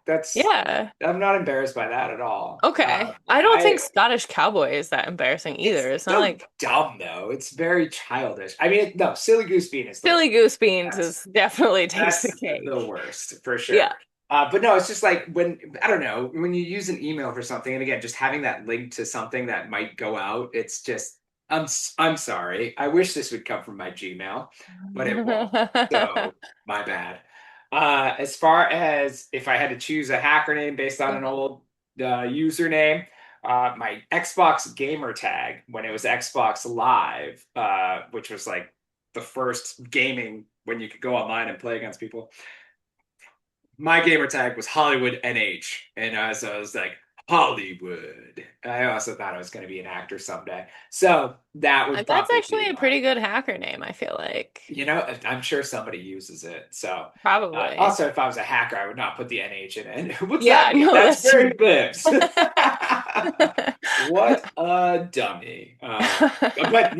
That's Yeah. I'm not embarrassed by that at all. Okay. I don't I think Scottish cowboy is that embarrassing It's either. It's not so like dumb though. It's very childish. I mean, no, silly goose bean is the worst. Silly Goose Beans That's is definitely takes the that's the cake. worst for Yeah. sure. But no, it's just like when I don't know when you use an email for something, and again, just having that link to something that might go out. It's just I'm sorry. I wish this would come from my Gmail, but it won't. So my bad. As far as if I had to choose a hacker name based on an old username, my Xbox gamer tag when it was Xbox Live, which was like the first gaming when you could go online and play against people. My gamer tag was Hollywood NH, and I was like Hollywood. I also thought I was going to be an actor someday, so that would That's probably be actually a why. pretty good hacker name, I feel like. I'm sure somebody uses it. So, Probably. also, if I was a hacker, I would not put the NH in it. What's Yeah, that mean? no, That's that's very true. libs. What a dummy. But,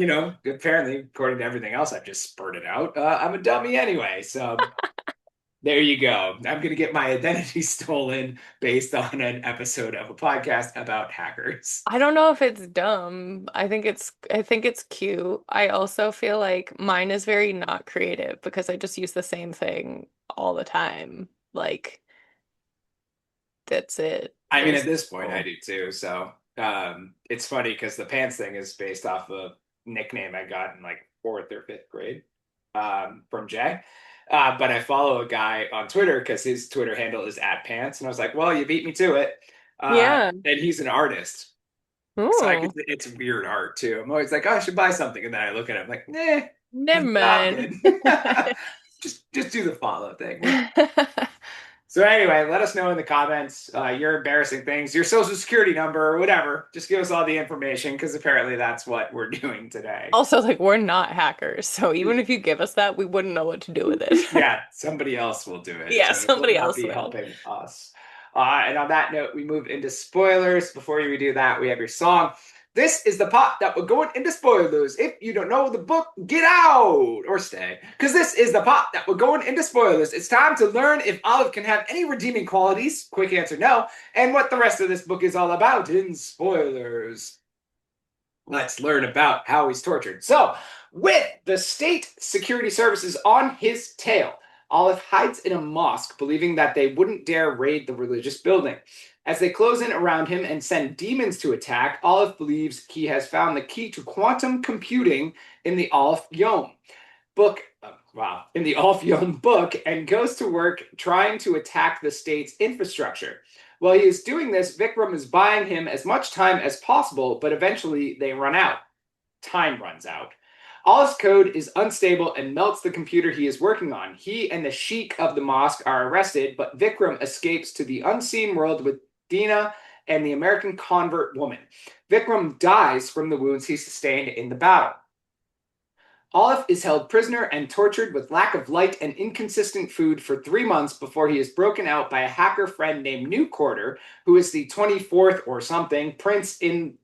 apparently, according to everything else I've just spurted out, I'm a dummy anyway. So there you go. I'm going to get my identity stolen based on an episode of a podcast about hackers. I don't know if it's dumb. I think it's cute. I also feel like mine is very not creative because I just use the same thing all the time. Like that's it. I mean, at There's this point, I no do too. So it's funny because the pants thing is based off a nickname I got in like fourth or fifth grade from Jay. But I follow a guy on Twitter because his Twitter handle is @pants, and I was like, "Well, you beat me to it." Yeah. And he's an artist, so Ooh. it's weird art too. I'm always like, "Oh, I should buy something," and then I look at it, I'm like, "Nah, Never it's not mind. good." Just do the follow thing. So anyway, let us know in the comments your embarrassing things, your social security number or whatever. Just give us all the information because apparently that's what we're doing today. Also, like we're not hackers, so even if you give us that, we wouldn't know what to do with it. Yeah, somebody else will do it. Yeah, So it will somebody not else be will. helping us. And on that note, we move into spoilers. Before we do that, we have your song. This is the pot that we're going into spoilers. If you don't know the book, get out or stay. Because this is the pot that we're going into spoilers. It's time to learn if Olive can have any redeeming qualities. Quick answer, no. And what the rest of this book is all about in spoilers. Let's learn about how he's tortured. So, with the state security services on his tail, Olive hides in a mosque, believing that they wouldn't dare raid the religious building. As they close in around him and send demons to attack, Olive believes he has found the key to quantum computing in the Alf Yom book. In the Alf Yom book, and goes to work trying to attack the state's infrastructure. While he is doing this, Vikram is buying him as much time as possible, but eventually they run out. Time runs out. Allah's code is unstable and melts the computer he is working on. He and the sheik of the mosque are arrested, but Vikram escapes to the unseen world with Dina and the American convert woman. Vikram dies from the wounds he sustained in the battle. Olive is held prisoner and tortured with lack of light and inconsistent food for 3 months before he is broken out by a hacker friend named New Quarter, who is the 24th or something prince in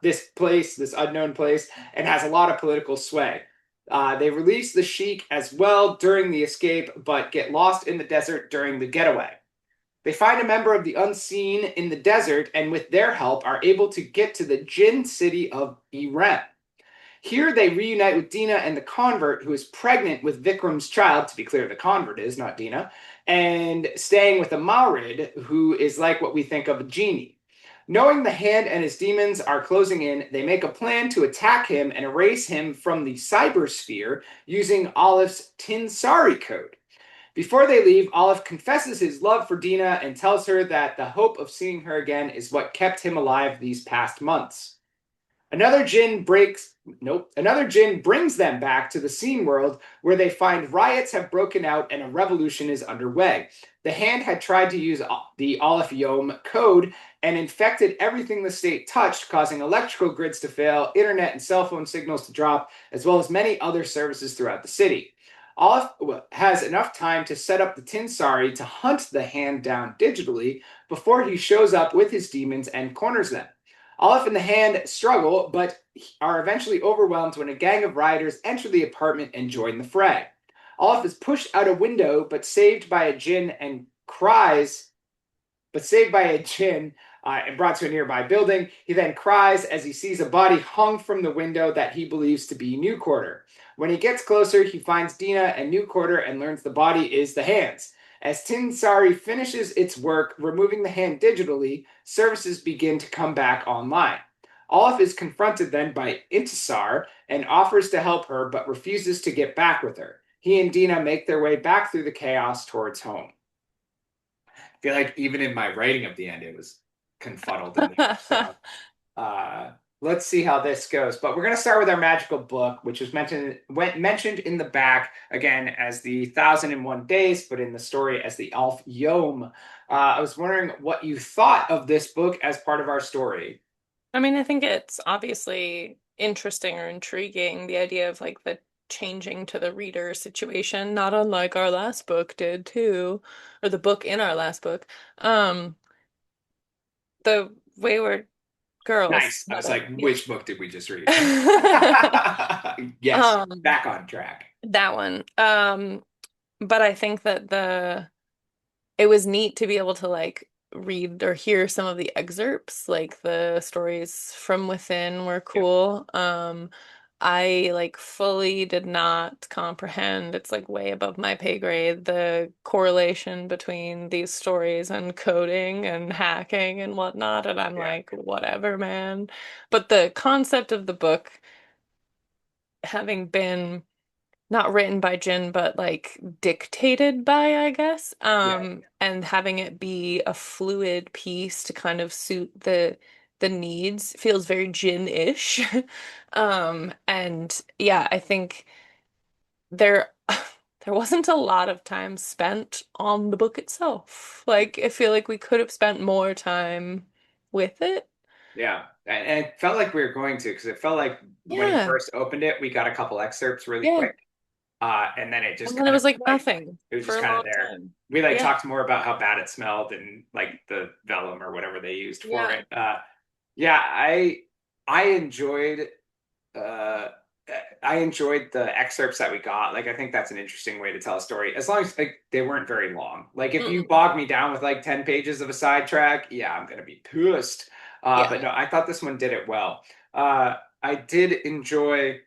this place, this unknown place, and has a lot of political sway. They release the Sheik as well during the escape, but get lost in the desert during the getaway. They find a member of the Unseen in the desert, and with their help are able to get to the Jinn city of Irem. Here they reunite with Dina and the convert, who is pregnant with Vikram's child. To be clear, the convert is, not Dina, and staying with a Maurid, who is like what we think of a genie. Knowing the Hand and his demons are closing in, they make a plan to attack him and erase him from the cybersphere using Olive's Tinsari code. Before they leave, Olive confesses his love for Dina and tells her that the hope of seeing her again is what kept him alive these past months. Another Jinn brings them back to the scene world where they find riots have broken out and a revolution is underway. The Hand had tried to use the Alif Yom code and infected everything the state touched, causing electrical grids to fail, internet and cell phone signals to drop, as well as many other services throughout the city. Olaf has enough time to set up the Tinsari to hunt the Hand down digitally before he shows up with his demons and corners them. Olaf and the Hand struggle, but are eventually overwhelmed when a gang of rioters enter the apartment and join the fray. Olaf is pushed out a window, but saved by a Jinn and brought to a nearby building. He then cries as he sees a body hung from the window that he believes to be New Quarter. When he gets closer, he finds Dina and New Quarter and learns the body is the Hand's. As Tinsari finishes its work removing the Hand digitally, services begin to come back online. Olaf is confronted then by Intisar and offers to help her, but refuses to get back with her. He and Dina make their way back through the chaos towards home. I feel like even in my writing of the end, it was confuddled in there. So, let's see how this goes. But we're going to start with our magical book, which was mentioned in the back, again, as the 1001 Days, but in the story as the Alf Yom. I was wondering what you thought of this book as part of our story. I mean, I think it's obviously interesting or intriguing, the idea of like the changing to the reader situation, not unlike our last book did too, or the book in our last book. The Wayward Girls. Nice. I was like, which book did we just read? Yes, back on track. That one. But I think that it was neat to be able to like read or hear some of the excerpts, like the stories from within were cool. I like fully did not comprehend, it's like way above my pay grade, the correlation between these stories and coding and hacking and whatnot. And I'm like, whatever, man. But the concept of the book having been not written by Jin, but like dictated by, I guess, and having it be a fluid piece to kind of suit the needs feels very Jin-ish. And yeah, I think there there wasn't a lot of time spent on the book itself. Like, I feel like we could have spent more time with it. Yeah, and it felt like we were going to, because it felt like when we first opened it, we got a couple excerpts really quick. And then it just and then it was like nothing. It was just kind of there. Time. We talked more about how bad it smelled and like the vellum or whatever they used for it. I enjoyed the excerpts that we got. Like, I think that's an interesting way to tell a story, as long as like they weren't very long. Like, if you bog me down with like 10 pages of a sidetrack, I'm gonna be pissed. But no, I thought this one did it well. I did enjoy.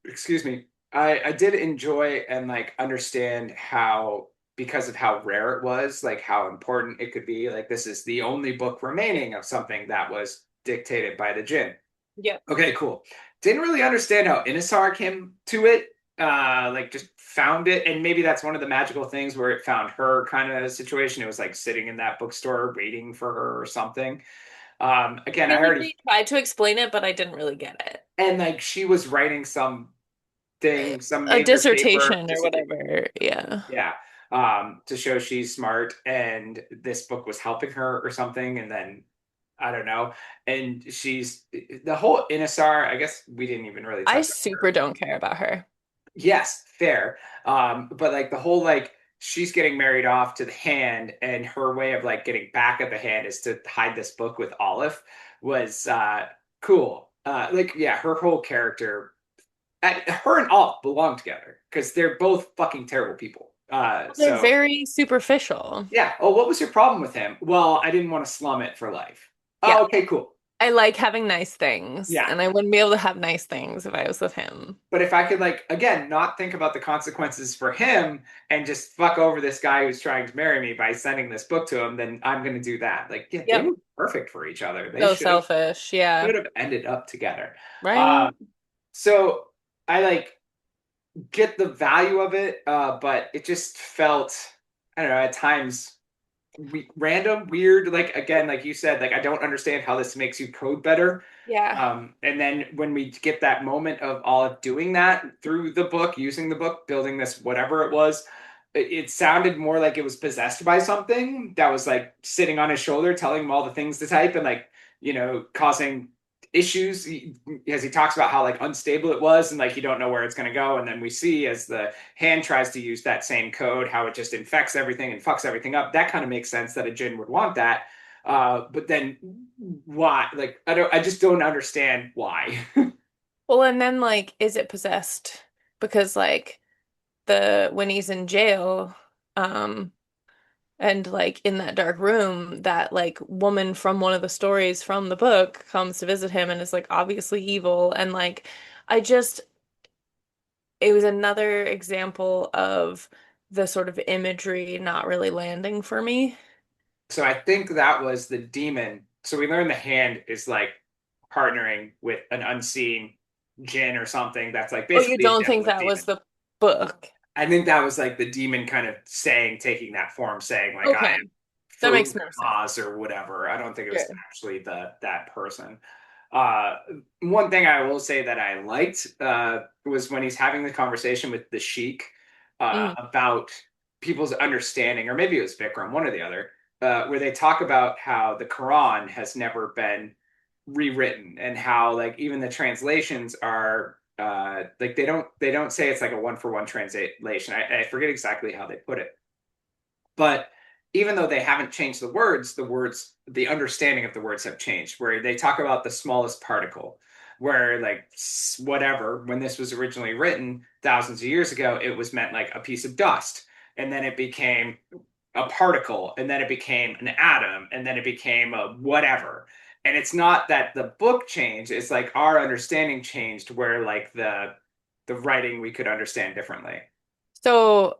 Excuse me. I did enjoy and like understand how, because of how rare it was, like how important it could be. Like, this is the only book remaining of something that was dictated by the Jinn. Yeah. Okay, cool. Didn't really understand how Inasar came to it. Like, just found it, and maybe that's one of the magical things where it found her kind of situation. It was like sitting in that bookstore waiting for her or something. Again, I already tried to explain it, but I didn't really get it. And like, she was writing some a dissertation or whatever. Yeah. to show she's smart, and this book was helping her or something, and then I don't know. And she's the whole Inasar, I guess we didn't even really I touch on super her. don't care about her. Yes, fair. But like the whole like she's getting married off to the hand, and her way of like getting back at the hand is to hide this book with Olive was cool. Like yeah, her whole character, her and Olive belong together because they're both fucking terrible people. They're So very superficial. yeah. Oh, what was your problem with him? Well, I didn't want to slum it for life. Yeah. Oh, okay, cool. I like having nice things, Yeah. and I wouldn't be able to have nice things if I was with him. But if I could, like, again, not think about the consequences for him and just fuck over this guy who's trying to marry me by sending this book to him, then I'm going to do that. Like, yeah, they Yep. were perfect for each other. They So selfish. Yeah. should have ended up together. Right. Um, so I like get the value of it, but it just felt, I don't know, at times random, weird. Like again, like you said, like I don't understand how this makes you code better. Yeah. And then when we get that moment of Olive doing that through the book, using the book, building this whatever it was, it sounded more like it was possessed by something that was like sitting on his shoulder, telling him all the things to type and like, causing issues as he talks about how like unstable it was and like you don't know where it's going to go. And then we see as the hand tries to use that same code, how it just infects everything and fucks everything up. That kind of makes sense that a Jin would want that. But then why? Like I just don't understand why. Well, and then like, is it possessed? Because like the when he's in jail, um, and like in that dark room, that like woman from one of the stories from the book comes to visit him and is like obviously evil. And like I just it was another example of the sort of imagery not really landing for me. So I think that was the demon. So we learned the hand is like partnering with an unseen Jin or something that's like Oh, you basically a don't devil think with that was demon. the book? I think that was like the demon kind of saying, taking that form, saying like I Okay, am that for makes your more sense. cause or whatever. I don't think it was Good. actually that person. Uh, One thing I will say that I liked was when he's having the conversation with the Sheik Mm. about people's understanding, or maybe it was Vikram, one or the other, where they talk about how the Quran has never been rewritten and how like even the translations are like they don't say it's like a one for one translation. I forget exactly how they put it, but even though they haven't changed the understanding of the words have changed, where they talk about the smallest particle, where like whatever, when this was originally written thousands of years ago, it was meant like a piece of dust. And then it became a particle, and then it became an atom, and then it became a whatever. And it's not that the book changed, it's like our understanding changed, where like the writing we could understand differently. So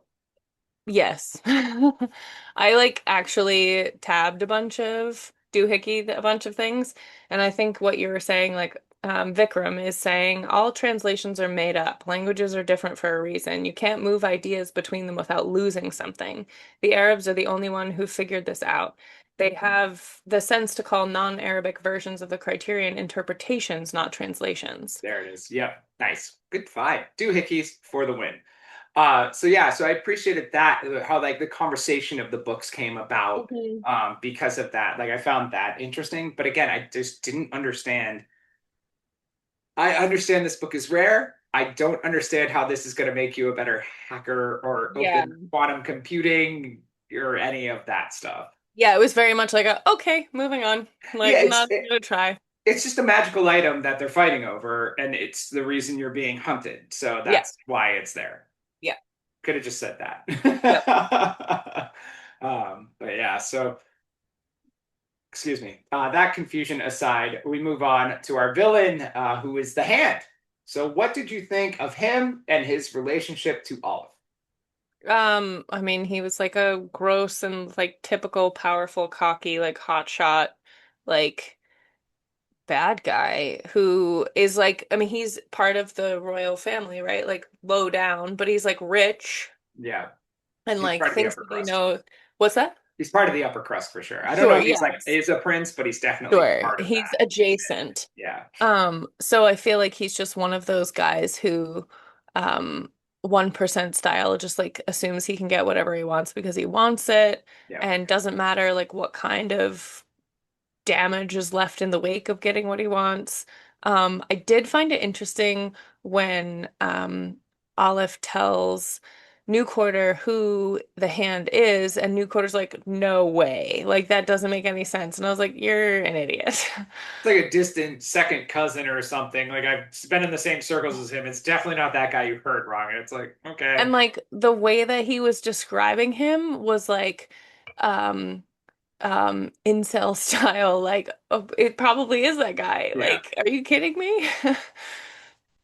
yes. I like actually tabbed a bunch of doohickey a bunch of things. And I think what you were saying, like Vikram is saying, all translations are made up. Languages are different for a reason. You can't move ideas between them without losing something. The Arabs are the only one who figured this out. They have the sense to call non-Arabic versions of the criterion interpretations, not translations. There it is. Yep. Nice. Good fight. Doohickeys for the win. So yeah, so I appreciated that, how like the conversation of the books came about Mhm. because of that. Like I found that interesting, but again, I just didn't understand. I understand this book is rare. I don't understand how this is going to make you a better hacker or Yeah. open quantum computing or any of that stuff. Yeah, it was very much like a, okay, moving on. Yeah, Like, not gonna try. it's just a magical item that they're fighting over, and it's the reason you're being hunted. So Yeah. that's why it's there. Yeah. Could have just said Yep. that. But yeah, so excuse me. That confusion aside, we move on to our villain, who is the Hand. So, what did you think of him and his relationship to Olive? I mean, he was like a gross and like typical powerful, cocky, like hotshot, like bad guy who is like, I mean, he's part of the royal family, right? Like low down, but he's like rich Yeah, and he's like part of the thinks upper that he crust. knows. What's that? He's part of the upper crust for sure. I don't know Sure, if he's like yes. is a prince, but he's definitely Sure. part of He's that. adjacent. Yeah. So I feel like he's just one of those guys who, um, 1% style, just like assumes he can get whatever he wants because he wants it, Yeah. and doesn't matter like what kind of damage is left in the wake of getting what he wants. I did find it interesting when Olive tells New Quarter who the hand is, and New Quarter's like, no way. Like that doesn't make any sense. And I was like, you're an idiot. It's like a distant second cousin or something. Like I've been in the same circles as him. It's definitely not that guy you heard wrong. And it's like, okay. And like the way that he was describing him was like um incel style, like oh, it probably is that guy. Yeah. Like, are you kidding me?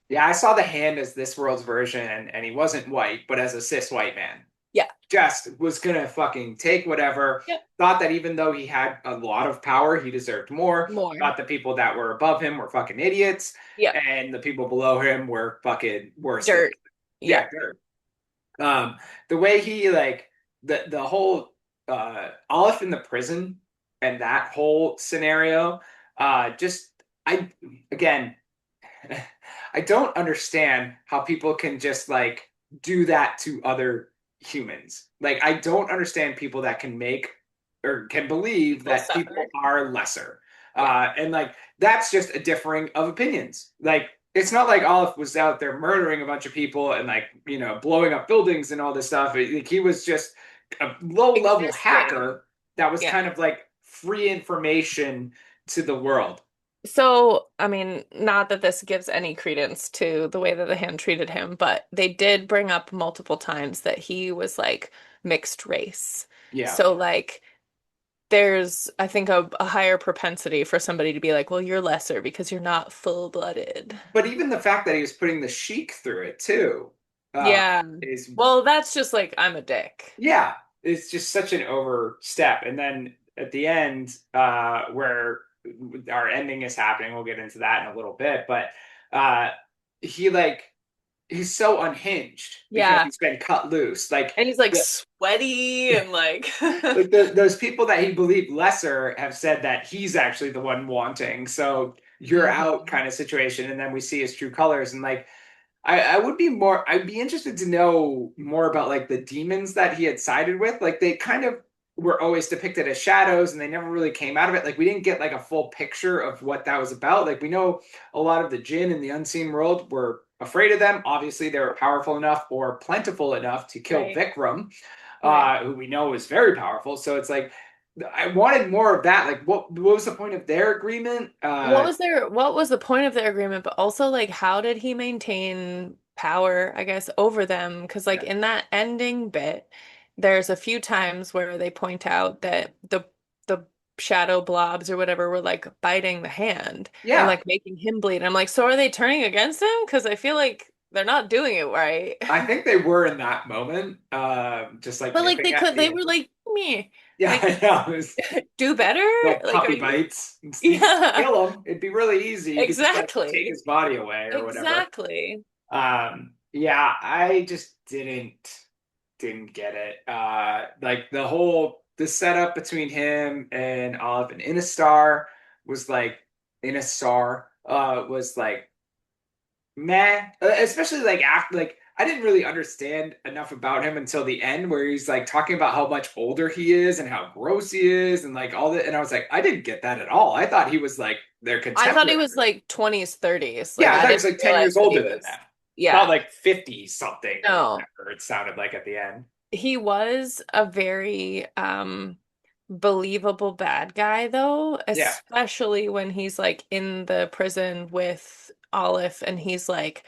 Yeah, I saw the hand as this world's version, and he wasn't white, but as a cis white man. Yeah. Just was gonna fucking take whatever. Yep. Thought that even though he had a lot of power, he deserved more. More. Thought the people that were above him were fucking idiots, Yeah. and the people below him were fucking worse than Dirt. yeah, Yeah. dirt. The way he like the whole Olive in the prison and that whole scenario, just I again I don't understand how people can just like do that to other humans. Like I don't understand people that can make or can believe People that people suffer. are lesser. Yeah. And like that's just a differing of opinions. Like it's not like Olive was out there murdering a bunch of people and like, blowing up buildings and all this stuff. Like, he was just a low level Existing. hacker that was Yeah. kind of like free information to the world. So, I mean, not that this gives any credence to the way that the hand treated him, but they did bring up multiple times that he was like mixed race. Yeah. So, like, there's, I think, a higher propensity for somebody to be like, well, you're lesser because you're not full-blooded. But even the fact that he was putting the sheik through it too, Yeah. is Well, that's just like, I'm a dick. yeah, it's just such an overstep. And then at the end, where our ending is happening, we'll get into that in a little bit. But uh, he like he's so unhinged because Yeah. he's been cut loose. Like And he's like sweaty and like, like those people that he believed lesser have said that he's actually the one wanting. So you're out Mhm. kind of situation. And then we see his true colors. And like I'd be interested to know more about like the demons that he had sided with. Like they kind of were always depicted as shadows and they never really came out of it. Like we didn't get like a full picture of what that was about. Like we know a lot of the jinn in the unseen world were afraid of them. Obviously, they were powerful enough or plentiful enough to kill Right. Vikram, Right. who we know is very powerful. So it's like I wanted more of that. Like what was the point of their agreement? What was the point of their agreement, but also like how did he maintain power, I guess, over them? Because like Yeah. in that ending bit, there's a few times where they point out that the shadow blobs or whatever were like biting the hand and Yeah. like making him bleed. I'm like, so are they turning against him? Because I feel like they're not doing it right. I think they were in that moment, just like But like nipping they at could, they the were like, me, yeah, like I know. It was do better. little Like, puppy are you? bites. You could just Yeah, kill him. It'd be really easy. You could just like take exactly. his body away or whatever. Exactly. Yeah, I just didn't get it. Like the setup between him and Olive and Innistar was like was like meh. Especially like after like I didn't really understand enough about him until the end where he's like talking about how much older he is and how gross he is and like all that and I was like I didn't get that at all. I thought he was like their I thought he contemporary. was like 20s, 30s. Like Yeah, I I thought he was didn't like 10 realize years that he older than was, that. Not yeah. like 50 something or No. whatever it sounded like at the end. He was a very believable bad guy though, Yeah. especially when he's like in the prison with Olive and he's like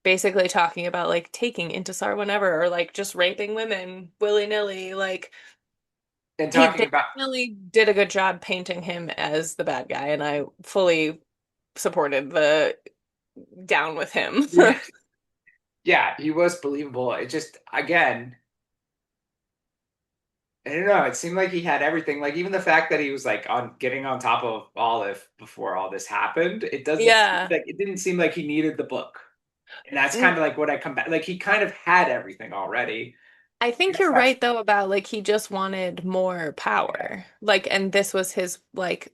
basically talking about like taking Intisar whenever or like just raping women willy-nilly. Like And he talking about definitely did a good job painting him as the bad guy, and I fully supported the down with him. yeah, yeah, he was believable. It just again, I don't know, it seemed like he had everything. Like even the fact that he was like on getting on top of Olive before all this happened, Yeah. it didn't seem like he needed the book. And that's kind N- of like what I come back like he kind of had everything already. I I think guess you're that's right though about like he just wanted more yeah. power. Like, and this was his like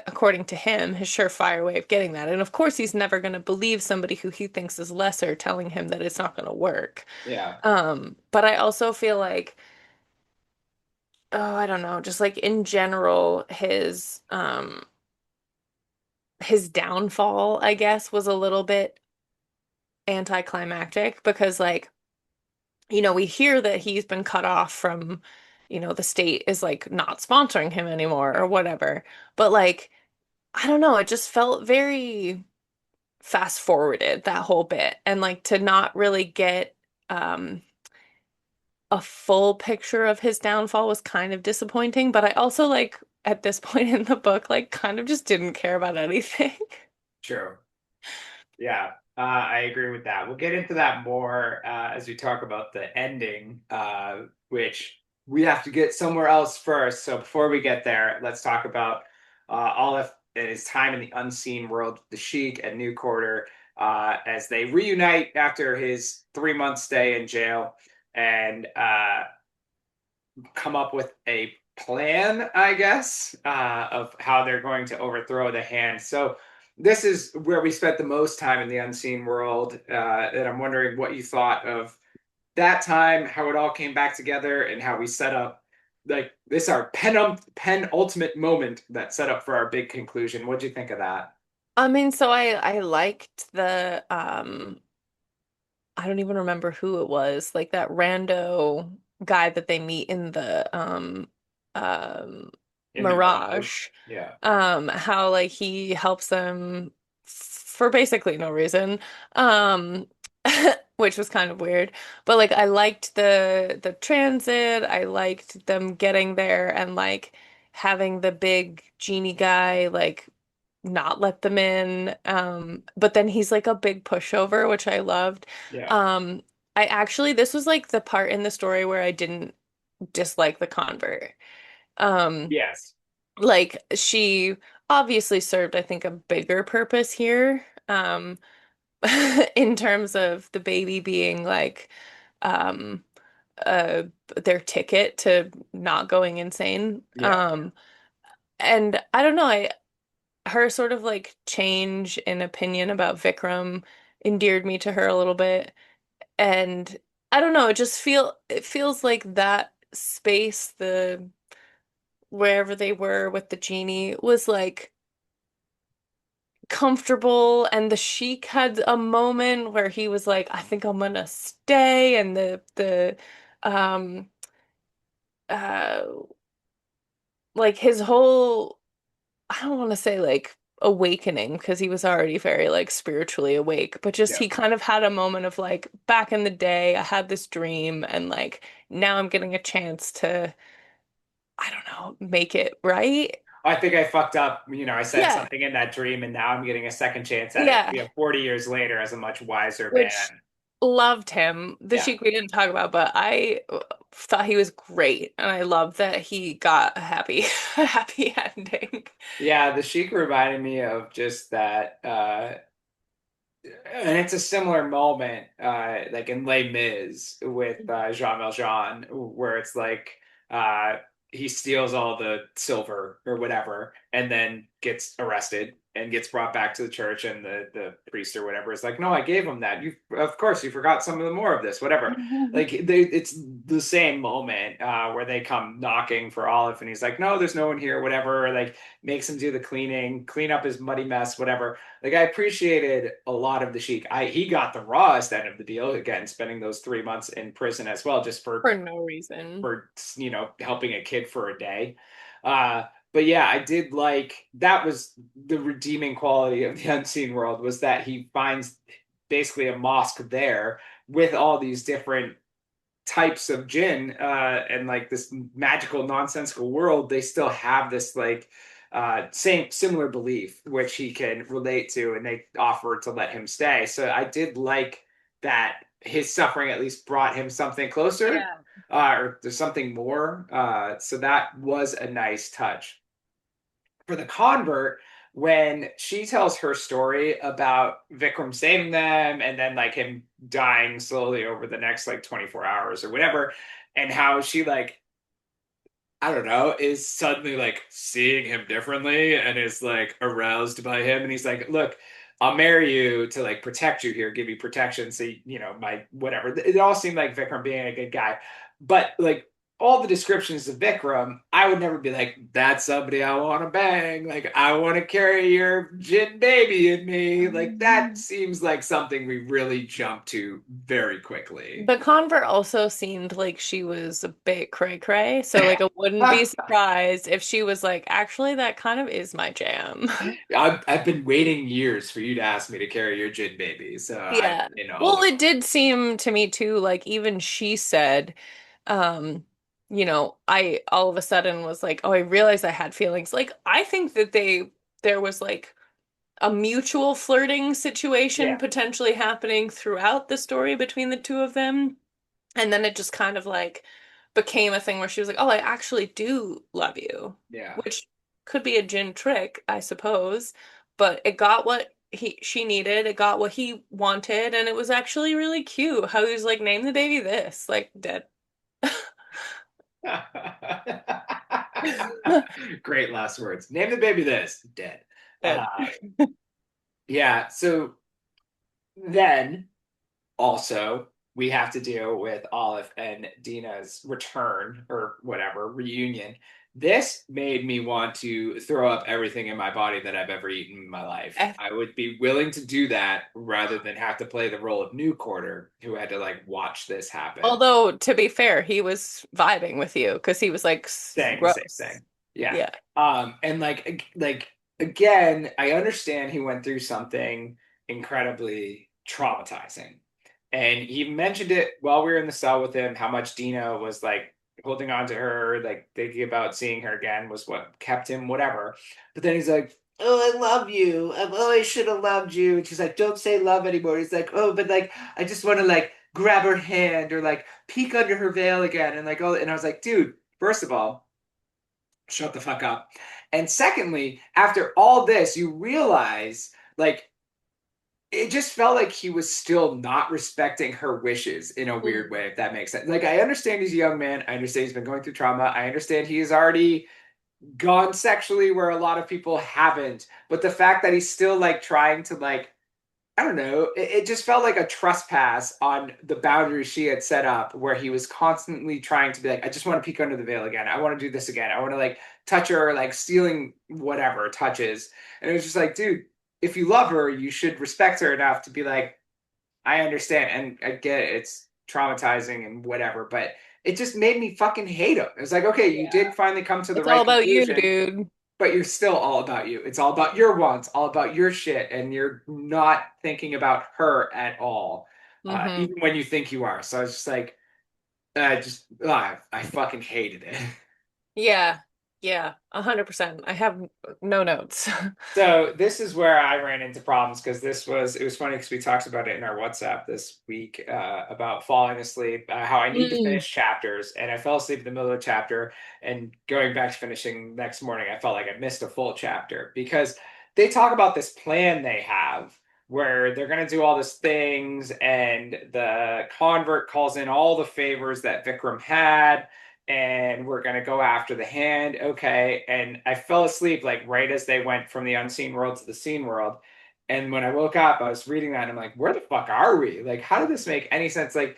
according to him, his surefire way of getting that. And of course, he's never going to believe somebody who he thinks is lesser telling him that it's not going to work. Yeah. But I also feel like, oh, I don't know, just like in general, his downfall, I guess, was a little bit anticlimactic because like, we hear that he's been cut off from, the state is like not sponsoring him anymore or whatever. But like, I don't know, it just felt very fast forwarded that whole bit and like to not really get um a full picture of his downfall was kind of disappointing, but I also like at this point in the book like kind of just didn't care about anything. True. Yeah, I agree with that. We'll get into that more as we talk about the ending, which we have to get somewhere else first. So before we get there, let's talk about Olive and his time in the unseen world with the Sheik and New Quarter as they reunite after his 3 month stay in jail and come up with a plan, I guess, of how they're going to overthrow the hand. So this is where we spent the most time in the unseen world, and I'm wondering what you thought of that time, how it all came back together, and how we set up like this our penultimate moment that set up for our big conclusion. What'd you think of that? I mean, so I liked the I don't even remember who it was, like that rando guy that they meet in the um In the garage? Mirage. Yeah. How like he helps them for basically no reason. Um which was kind of weird. But like I liked the transit. I liked them getting there and like having the big genie guy like not let them in. But then he's like a big pushover, which I loved. Yeah. Um, I actually, this was like the part in the story where I didn't dislike the convert. Um, Yes. like she obviously served, I think, a bigger purpose here. In terms of the baby being like, um, uh, their ticket to not going insane. Yeah. And I don't know, her sort of like change in opinion about Vikram endeared me to her a little bit. And I don't know, it feels like that space, the wherever they were with the genie was like comfortable and the Sheik had a moment where he was like, I think I'm gonna stay and the um uh like his whole I don't want to say like awakening because he was already very like spiritually awake, but just Yeah. he kind of had a moment of like back in the day, I had this dream and like now I'm getting a chance to, I don't know, make it right. I think I fucked up. I said Yeah. something in that dream, and now I'm getting a second chance at it. Yeah. 40 years later as a much wiser Which man. loved him. The Yeah. Sheik we didn't talk about, but I thought he was great and I love that he got a happy a happy ending. Yeah, the Sheik reminded me of just that, and it's a similar moment, like in Les Mis with Jean Valjean, where it's like uh, he steals all the silver or whatever, and then gets arrested and gets brought back to the church, and the priest or whatever is like, "No, I gave him that. You, of course, you forgot some of the more of this, whatever." Like it's the same moment where they come knocking for Olive, and he's like, "No, there's no one here, whatever." Like makes him do the cleaning, clean up his muddy mess, whatever. Like I appreciated a lot of the Sheik. He got the rawest end of the deal again, spending those 3 months in prison as well, just For no reason. for helping a kid for a day. But yeah, I did like that was the redeeming quality of the Unseen World was that he finds basically a mosque there with all these different types of jinn and like this magical nonsensical world. They still have this like same similar belief which he can relate to, and they offer to let him stay. So I did like that his suffering at least brought him something closer, Yeah. or there's something more, so that was a nice touch. For the convert, when she tells her story about Vikram saving them and then like him dying slowly over the next like 24 hours or whatever, and how she like I don't know, is suddenly like seeing him differently and is like aroused by him. And he's like, look, I'll marry you to like protect you here, give you protection. So, you know, my whatever. It all seemed like Vikram being a good guy. But like all the descriptions of Vikram, I would never be like, that's somebody I want to bang. Like, I want to carry your gin baby in me. Like, that seems like something we really jump to very quickly. The convert also seemed like she was a bit cray-cray, so like I wouldn't be surprised if she was like, actually, that kind of is my jam. I've been waiting years for you to ask me to carry your gin baby, so I'm Yeah. in all Well, the. it did seem to me too, like even she said, um, I all of a sudden was like, oh, I realized I had feelings. Like I think that there was like a mutual flirting situation Yeah, potentially happening throughout the story between the two of them. And then it just kind of like became a thing where she was like, "Oh, I actually do love you," yeah, which could be a gin trick, I suppose, but it got what she needed, it got what he wanted, and it was actually really cute how he was like, "Name the baby this," like dead. great last words. Name the baby this. Dead. Dead. Yeah. So then also we have to deal with Olive and Dina's return or whatever reunion. This made me want to throw up everything in my body that I've ever eaten in my life. Eh, I would be willing to do that rather than have to play the role of new quarter who had to like watch this happen. Although, to be fair, he was vibing with you because he was like Saying the same gross. thing. Yeah. Yeah. And like again, I understand he went through something incredibly traumatizing. And he mentioned it while we were in the cell with him, how much Dina was like holding on to her, like thinking about seeing her again was what kept him, whatever. But then he's like, oh, I love you. Oh, I should have loved you. And she's like, don't say love anymore. He's like, oh, but like, I just want to like grab her hand or like peek under her veil again. And like, oh, and I was like, dude, first of all, shut the fuck up. And secondly, after all this, you realize like it just felt like he was still not respecting her wishes in a weird way, if that makes sense. Like, I understand he's a young man. I understand he's been going through trauma. I understand he has already gone sexually where a lot of people haven't. But the fact that he's still like trying to like I don't know. It just felt like a trespass on the boundaries she had set up, where he was constantly trying to be like, I just want to peek under the veil again. I want to do this again. I want to like touch her, like stealing whatever touches. And it was just like, dude, if you love her, you should respect her enough to be like, I understand. And I get it, it's traumatizing and whatever, but it just made me fucking hate him. It was like, okay, you Yeah. did finally come to the It's all right about you, conclusion, dude. but you're still all about you. It's all about your wants, all about your shit, and you're not thinking about her at all, Hmm. even when you think you are. So I was just like, I fucking hated it. Yeah. Yeah. 100%. I have no notes. So this is where I ran into problems because it was funny because we talked about it in our WhatsApp this week about falling asleep, how I need to Mm. finish chapters, and I fell asleep in the middle of the chapter, and going back to finishing next morning, I felt like I missed a full chapter because they talk about this plan they have where they're going to do all these things, and the convert calls in all the favors that Vikram had and we're gonna go after the hand. Okay. And I fell asleep like right as they went from the unseen world to the seen world. And when I woke up, I was reading that and I'm like, where the fuck are we? Like, how did this make any sense? Like,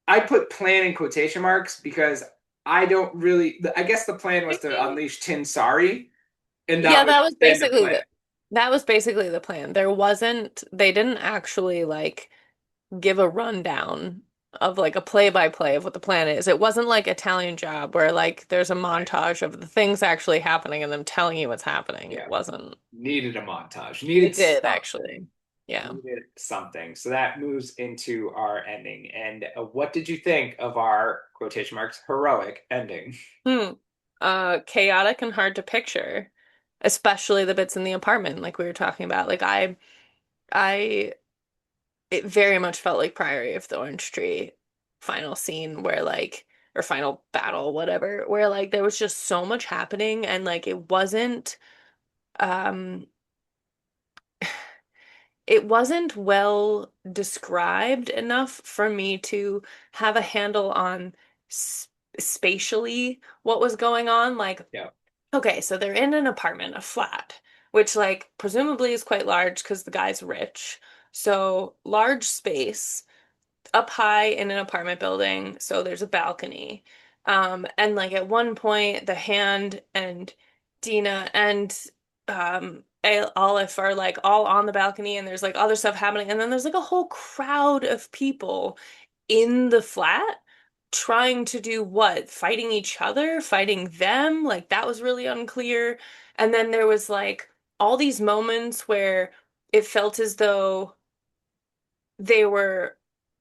I put plan in quotation marks because I don't really, I guess the plan was to unleash Tin Sari, and that Yeah, was the end of plan. that was basically the plan. They didn't actually like give a rundown of like a play-by-play of what the plan is. It wasn't like Italian Job where like there's a Right. montage of the things actually happening and them telling you what's happening. It Yeah. wasn't. Needed a montage, It needed did something. actually. Yeah. Needed something. So that moves into our ending. And what did you think of our quotation marks heroic ending? Hmm. Chaotic and hard to picture, especially the bits in the apartment like we were talking about. I it very much felt like Priory of the Orange Tree final scene where like or final battle, whatever, where like there was just so much happening and like um it wasn't well described enough for me to have a handle on spatially what was going on. Like, Yeah. okay, so they're in an apartment, a flat, which like presumably is quite large because the guy's rich. So large space up high in an apartment building, so there's a balcony. And like at one point, the Hand and Dina and Aleph are like all on the balcony, and there's like other stuff happening, and then there's like a whole crowd of people in the flat trying to do what? Fighting each other, fighting them? Like that was really unclear. And then there was like all these moments where it felt as though they were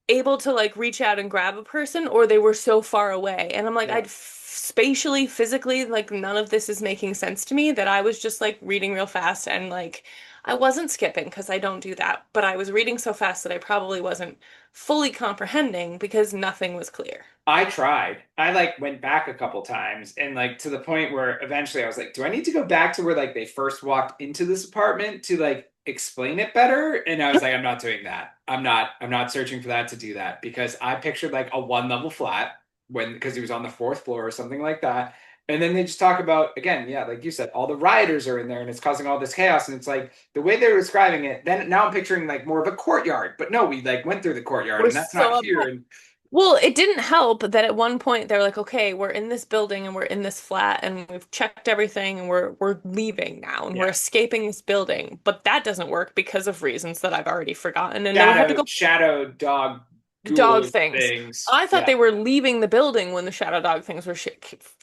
able to like reach out and grab a person or they were so far away. And I'm like, Yeah. spatially, physically, like none of this is making sense to me that I was just like reading real fast and like I wasn't skipping because I don't do that, but I was reading so fast that I probably wasn't fully comprehending because nothing was clear. I tried. I like went back a couple times and like to the point where eventually I was like, do I need to go back to where like they first walked into this apartment to like explain it better? And I was like, I'm not doing that. I'm not searching for that to do that because I pictured like a one level flat when because he was on the fourth floor or something like that. And then they just talk about again, yeah, like you said, all the rioters are in there and it's causing all this chaos. And it's like the way they were describing it, then now I'm picturing like more of a courtyard. But no, we like went through the courtyard We're and that's not so here. upset. And Well, it didn't help that at one point they're like, okay, we're in this building and we're in this flat and we've checked everything and we're leaving now and we're yeah. escaping this building. But that doesn't work because of reasons that I've already forgotten. And now we have to Shadow, go shadow, dog, dog ghoul things. things. I thought Yeah, they were leaving the building when the shadow dog things were sh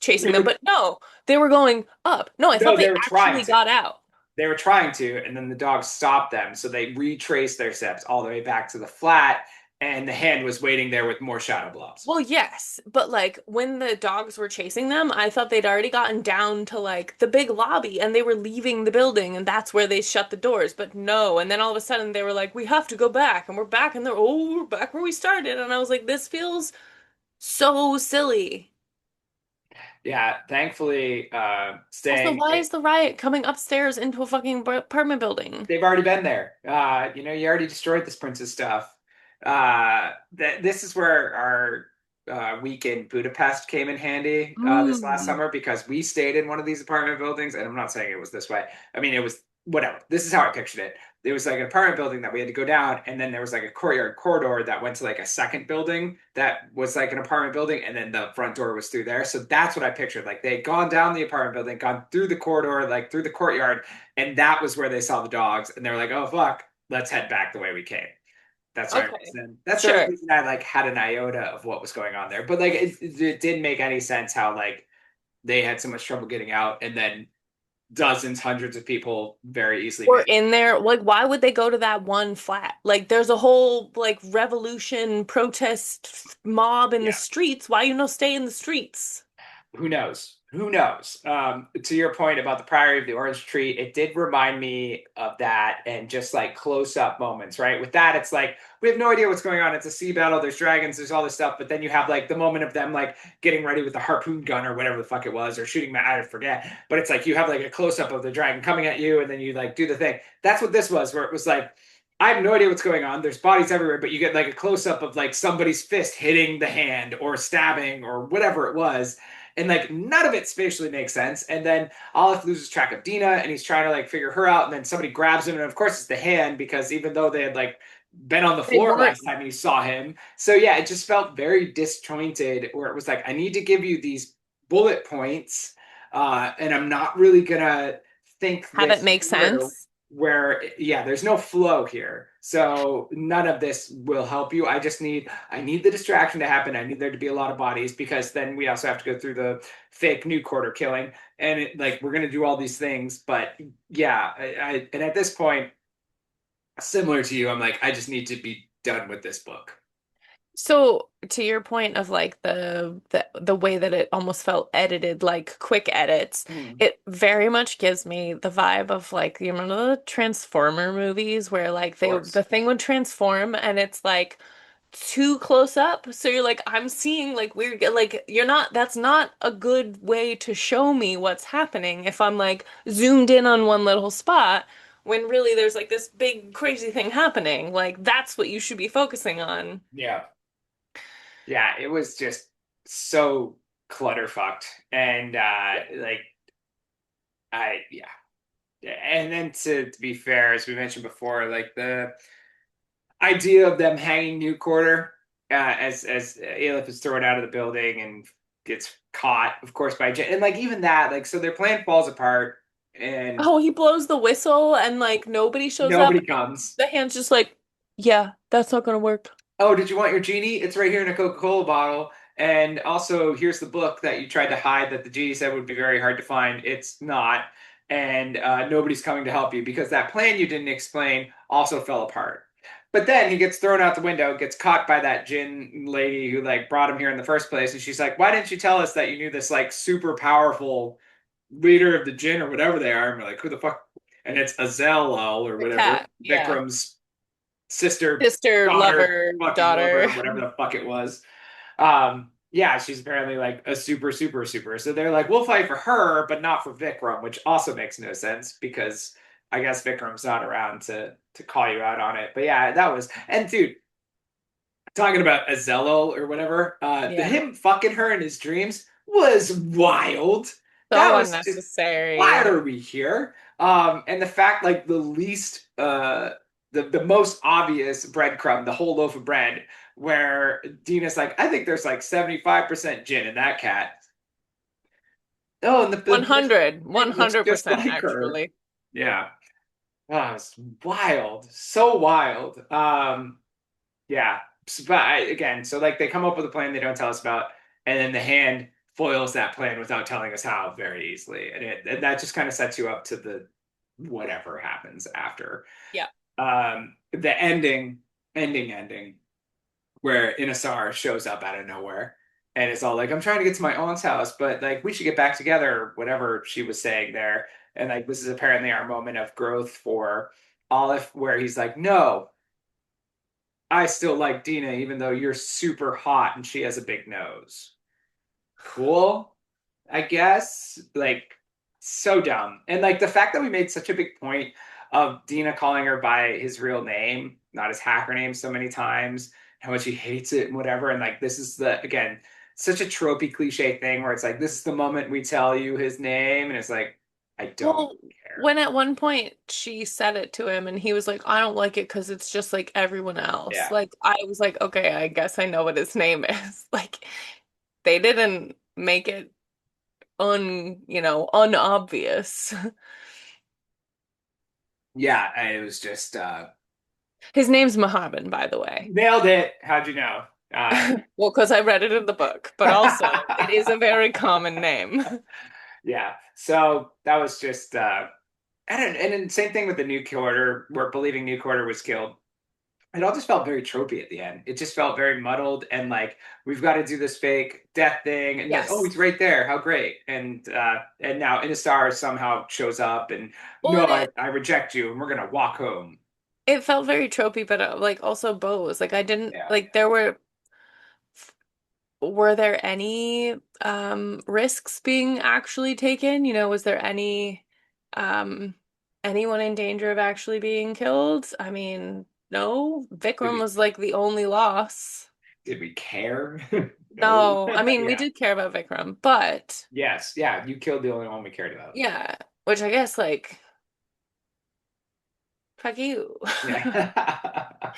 chasing they them, were but no, they were going up. No, I thought no, they they were trying actually to. got out. They were trying to, and then the dog stopped them. So they retraced their steps all the way back to the flat, and the Hand was waiting there with more shadow blobs. Well, yes, but like when the dogs were chasing them, I thought they'd already gotten down to like the big lobby and they were leaving the building and that's where they shut the doors. But no, and then all of a sudden they were like, we have to go back and we're back and they're we're back where we started. And I was like, this feels so silly. Yeah, thankfully, Also, staying. why is the riot coming upstairs into a fucking apartment building? They've already been there. You already destroyed this princess stuff. That this is where our week in Budapest came in handy this last Mm. summer because we stayed in one of these apartment buildings, and I'm not saying it was this way. I mean, it was whatever. This is how I pictured it. There was like an apartment building that we had to go down, and then there was like a courtyard corridor that went to like a second building that was like an apartment building, and then the front door was through there. So that's what I pictured. Like they had gone down the apartment building, gone through the corridor, like through the courtyard, and that was where they saw the dogs, and they were like, "Oh fuck, let's head back the way we came." Okay, That's the only sure. reason I like had an iota of what was going on there. But like it didn't make any sense how like they had so much trouble getting out, and then dozens, hundreds of people very easily We're made. in there. Like, why would they go to that one flat? Like, there's a whole like revolution protest mob in the Yeah, streets. Why you no stay in the streets? who knows? Who knows? To your point about the Priory of the Orange Tree, it did remind me of that and just like close up moments, right? With that, it's like we have no idea what's going on. It's a sea battle. There's dragons. There's all this stuff. But then you have like the moment of them like getting ready with the harpoon gun or whatever the fuck it was, or shooting. I forget. But it's like you have like a close up of the dragon coming at you, and then you like do the thing. That's what this was, where it was like. I have no idea what's going on. There's bodies everywhere, but you get like a close up of like somebody's fist hitting the Hand or stabbing or whatever it was, and like none of it spatially makes sense. And then Olive loses track of Dina, and he's trying to like figure her out, and then somebody grabs him, and of course it's the Hand because even though they had like been on the They floor weren't. last time you saw him, so yeah, it just felt very disjointed. Where it was like I need to give you these bullet points, and I'm not really gonna think Have it this make through sense? where yeah there's no flow here, so none of this will help you. I need the distraction to happen. I need there to be a lot of bodies because then we also have to go through the fake new quarter killing, and like we're gonna do all these things. But yeah, and at this point, similar to you, I'm like I just need to be done with this book. So to your point of like the way that it almost felt edited, like quick edits, Mm, it very much gives me the vibe of like you remember the Transformer movies where like of they course. the thing would transform and it's like too close up. So you're like, I'm seeing like weird, like you're not, that's not a good way to show me what's happening if I'm like zoomed in on one little spot when really there's like this big crazy thing happening. Like that's what you should be focusing on. Yeah, yeah, it was just so clutterfucked. And like yeah. And then to be fair, as we mentioned before, like the idea of them hanging New Quarter as Aleph is thrown out of the building and gets caught, of course, by Jen. And like even that, like so their plan falls apart and Oh, he blows the whistle and like nobody shows up. nobody comes. The hand's just like, yeah, that's not gonna work. Oh, did you want your genie? It's right here in a Coca-Cola bottle. And also, here's the book that you tried to hide that the genie said would be very hard to find. It's not. And nobody's coming to help you because that plan you didn't explain also fell apart. But then he gets thrown out the window, gets caught by that Jin lady who like brought him here in the first place. And she's like, "Why didn't you tell us that you knew this like super powerful leader of the Jin or whatever they are?" And we're like, "Who the fuck?" And it's Azel or The whatever, cat, yeah. Vikram's sister, Sister, daughter, lover, fucking daughter. lover, whatever the fuck it was. Yeah, she's apparently like a super, super, super. So they're like, we'll fight for her, but not for Vikram, which also makes no sense because I guess Vikram's not around to call you out on it. But yeah, that was and dude, talking about Azello or whatever, the Yeah. him fucking her in his dreams was wild. That So was just why unnecessary. are we here? And the fact like the least the most obvious breadcrumb, the whole loaf of bread, where Dina's like, I think there's like 75% gin in that cat. Oh, and the person 100, looks just 100% like her. actually. Yeah. Oh, it's wild. So wild. Yeah. But again, so like they come up with a plan they don't tell us about, and then the hand foils that plan without telling us how very easily. And that just kind of sets you up to the whatever happens after. Yeah. The ending, where Inasar shows up out of nowhere and it's all like, I'm trying to get to my aunt's house, but like we should get back together, or whatever she was saying there. And like this is apparently our moment of growth for Olive, where he's like, no, I still like Dina, even though you're super hot and she has a big nose. Cool, I guess. Like, so dumb. And like the fact that we made such a big point of Dina calling her by his real name, not his hacker name, so many times, how much he hates it and whatever. And like, this is the, again, such a tropey cliche thing where it's like, this is the moment we tell you his name. And it's like, I don't Well, care. when at one point she said it to him and he was like, I don't like it because it's just like everyone else. Yeah. Like, I was like, okay, I guess I know what his name is. Like, they didn't make it unobvious. Yeah. It was just, His name's Mohammed, by the way. nailed it. How'd you know? Well, because I read it in the book, but also it is a very common name. Yeah. So that was just I don't and then same thing with the new quarter, where believing new quarter was killed. It all just felt very tropey at the end. It just felt very muddled and like we've got to do this fake death thing and like, oh, Yes. he's right there. How great. And now Innistar somehow shows up and Well, no, and I reject you and we're gonna walk home. it felt very tropey, but like also Bose. Like I didn't Yeah. like there were there any risks being actually taken? Was there um anyone in danger of actually being killed? I mean, no. Did Vikram we was like the only loss. did we care? No. No, I mean, we Yeah. did care about Vikram, but Yes. Yeah. You killed the only one we cared about. yeah, which I guess like fuck you. Yeah.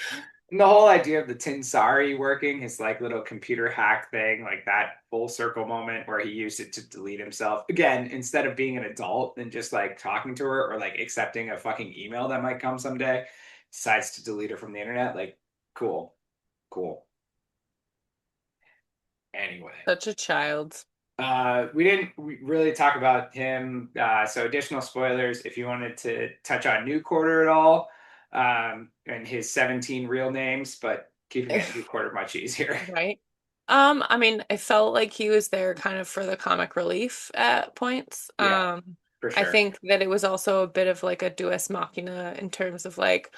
And the whole idea of the Tinsari working, his like little computer hack thing, like that full circle moment where he used it to delete himself. Again, instead of being an adult and just like talking to her or like accepting a fucking email that might come someday, decides to delete her from the internet. Like, cool, cool. Anyway. Such a child. We didn't really talk about him. So additional spoilers if you wanted to touch on New Quarter at all, and his 17 real names, but keeping it New Quarter much easier. Right. I mean, I felt like he was there kind of for the comic relief at points. Yeah, for I sure. think that it was also a bit of like a Deus Machina in terms of like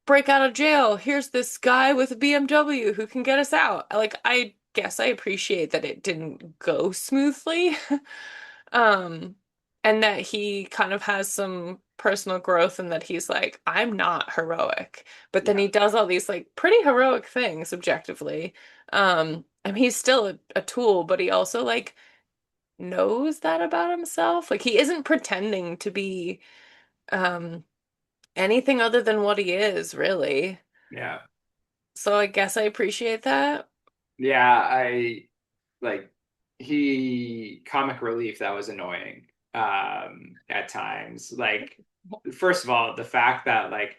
break out of jail. Here's this guy with a BMW who can get us out. Like, I guess I appreciate that it didn't go smoothly. Um, and that he kind of has some personal growth and that he's like, I'm not heroic. But then Yeah, he does all these like pretty heroic things objectively. I mean, he's still a tool, but he also like knows that about himself. Like he isn't pretending to be um anything other than what he is, really. Yeah. So I guess I appreciate that. Yeah, I like he comic relief that was annoying at times. Like first of all, the fact that like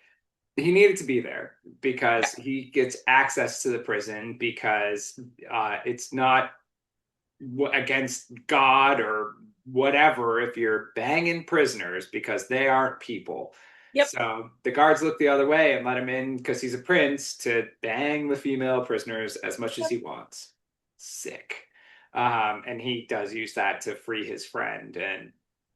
he needed to be there Yeah. because he gets access to the prison because it's not against God or whatever if you're banging prisoners because they aren't people. Yep. So the guards look the other way and let him in because he's a prince to bang the female prisoners as much as Yep. he wants. Sick. And he does use that to free his friend and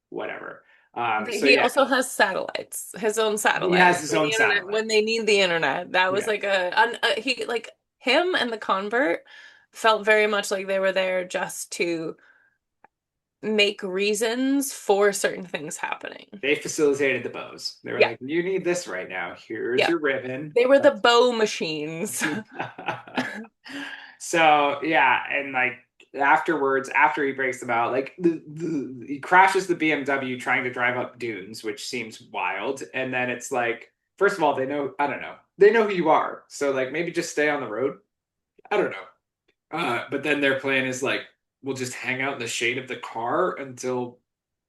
whatever. So He yeah, also has satellites, his own he has satellite his for the own internet satellite. when they need the internet. That was Yeah. like he like him and the convert felt very much like they were there just to make reasons for certain things happening. They facilitated the bows. They were Yeah. like, you need this right now. Here's Yeah. your ribbon. They were the bow machines. So yeah, and like afterwards, after he breaks them out, like he crashes the BMW trying to drive up dunes, which seems wild. And then it's like, first of all, they know, I don't know, they know who you are. So like maybe just stay on the road. I don't know. But then their plan is like, we'll just hang out in the shade of the car until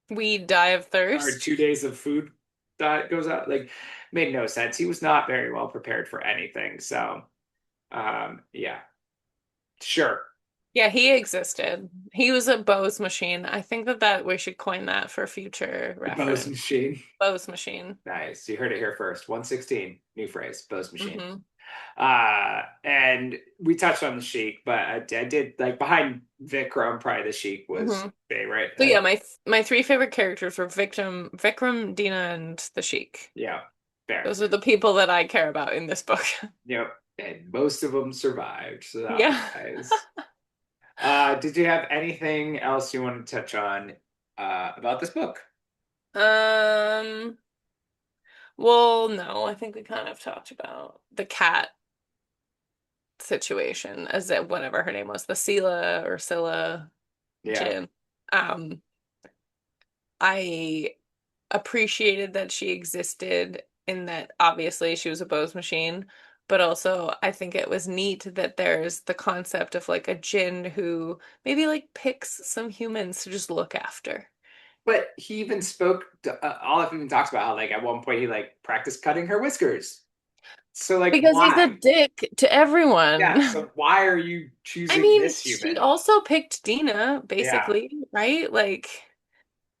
We die of our thirst. 2 days of food that goes out. Like, made no sense. He was not very well prepared for anything. So, yeah, sure. Yeah, he existed. He was a Bose machine. I think that we should coin that for future The Bose reference. machine. Bose machine. Nice. You heard it here first. 116, new phrase, Bose machine. Hmm. And we touched on the Sheik, but I did like behind Vikram, probably the Sheik was Hmm. favorite. So yeah, my three favorite characters were Vikram, Dina, and the Sheik. Yeah, fair. Those are the people that I care about in this book. Yep. And most of them survived, so that was Yeah. nice. Did you have anything else you want to touch on about this book? Um, well, no, I think we kind of talked about the cat situation as it whatever her name was, the Sela or Scylla Yeah. Jin. Um, I appreciated that she existed in that obviously she was a Bose machine, but also I think it was neat that there's the concept of like a Jin who maybe like picks some humans to just look after. But he even spoke to, Olive even talks about how like at one point he like practiced cutting her whiskers. So like Because he's a why? dick to Yeah, everyone. so why are you I choosing mean, this she human? also picked Dina, Yeah. basically, right? Like,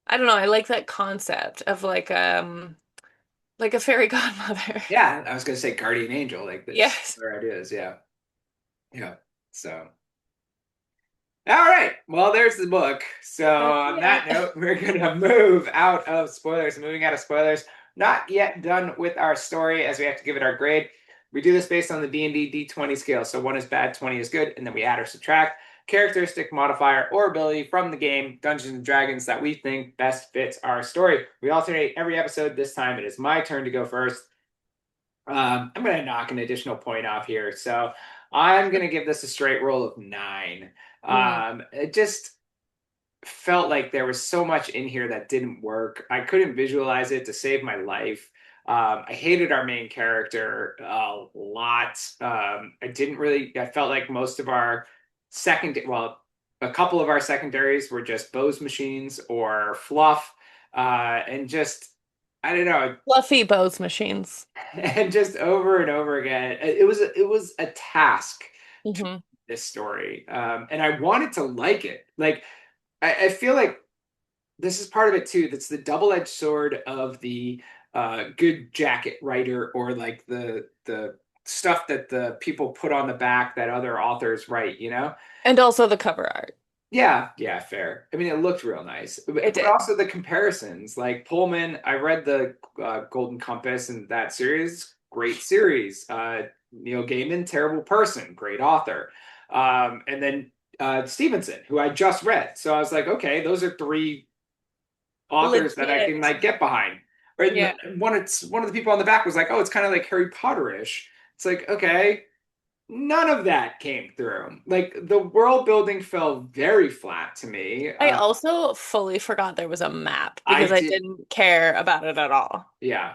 I don't know, I like that concept of like a fairy godmother. Yeah, I was gonna say guardian angel, like this Yes. their ideas, yeah. Yeah. So all right. Well, there's the book. So Heck on yeah. that note, we're gonna move out of spoilers. Moving out of spoilers. Not yet done with our story, as we have to give it our grade. We do this based on the D&D D20 scale. So 1 is bad, 20 is good, and then we add or subtract characteristic, modifier, or ability from the game Dungeons and Dragons that we think best fits our story. We alternate every episode. This time it is my turn to go first. I'm going to knock an additional point off here. So I'm going to give this a straight roll of 9. Mm. It just felt like there was so much in here that didn't work. I couldn't visualize it to save my life. I hated our main character a lot. I felt like most of our well, a couple of our secondaries were just Bose machines or fluff. And just, I don't know, Fluffy Bose machines. and just over and over again, it was a task to Hmm. this story, and I wanted to like it. Like I feel like this is part of it too. That's the double-edged sword of the good jacket writer, or like the stuff that the people put on the back that other authors write. And also the cover art. Yeah, yeah, fair. I mean, it looked real nice, It but did. also the comparisons. Like Pullman, I read the Golden Compass and that series, great series. Neil Gaiman, terrible person, great author. And then Stevenson, who I just read. So I was like, okay, those are three authors that I can Legit. like get behind. Or Yeah. one of the people on the back was like, oh, it's kind of like Harry Potter-ish. It's like, okay, none of that came through. Like the world building fell very flat to me. I also fully forgot there was a map I because I did, didn't care about it at all. yeah.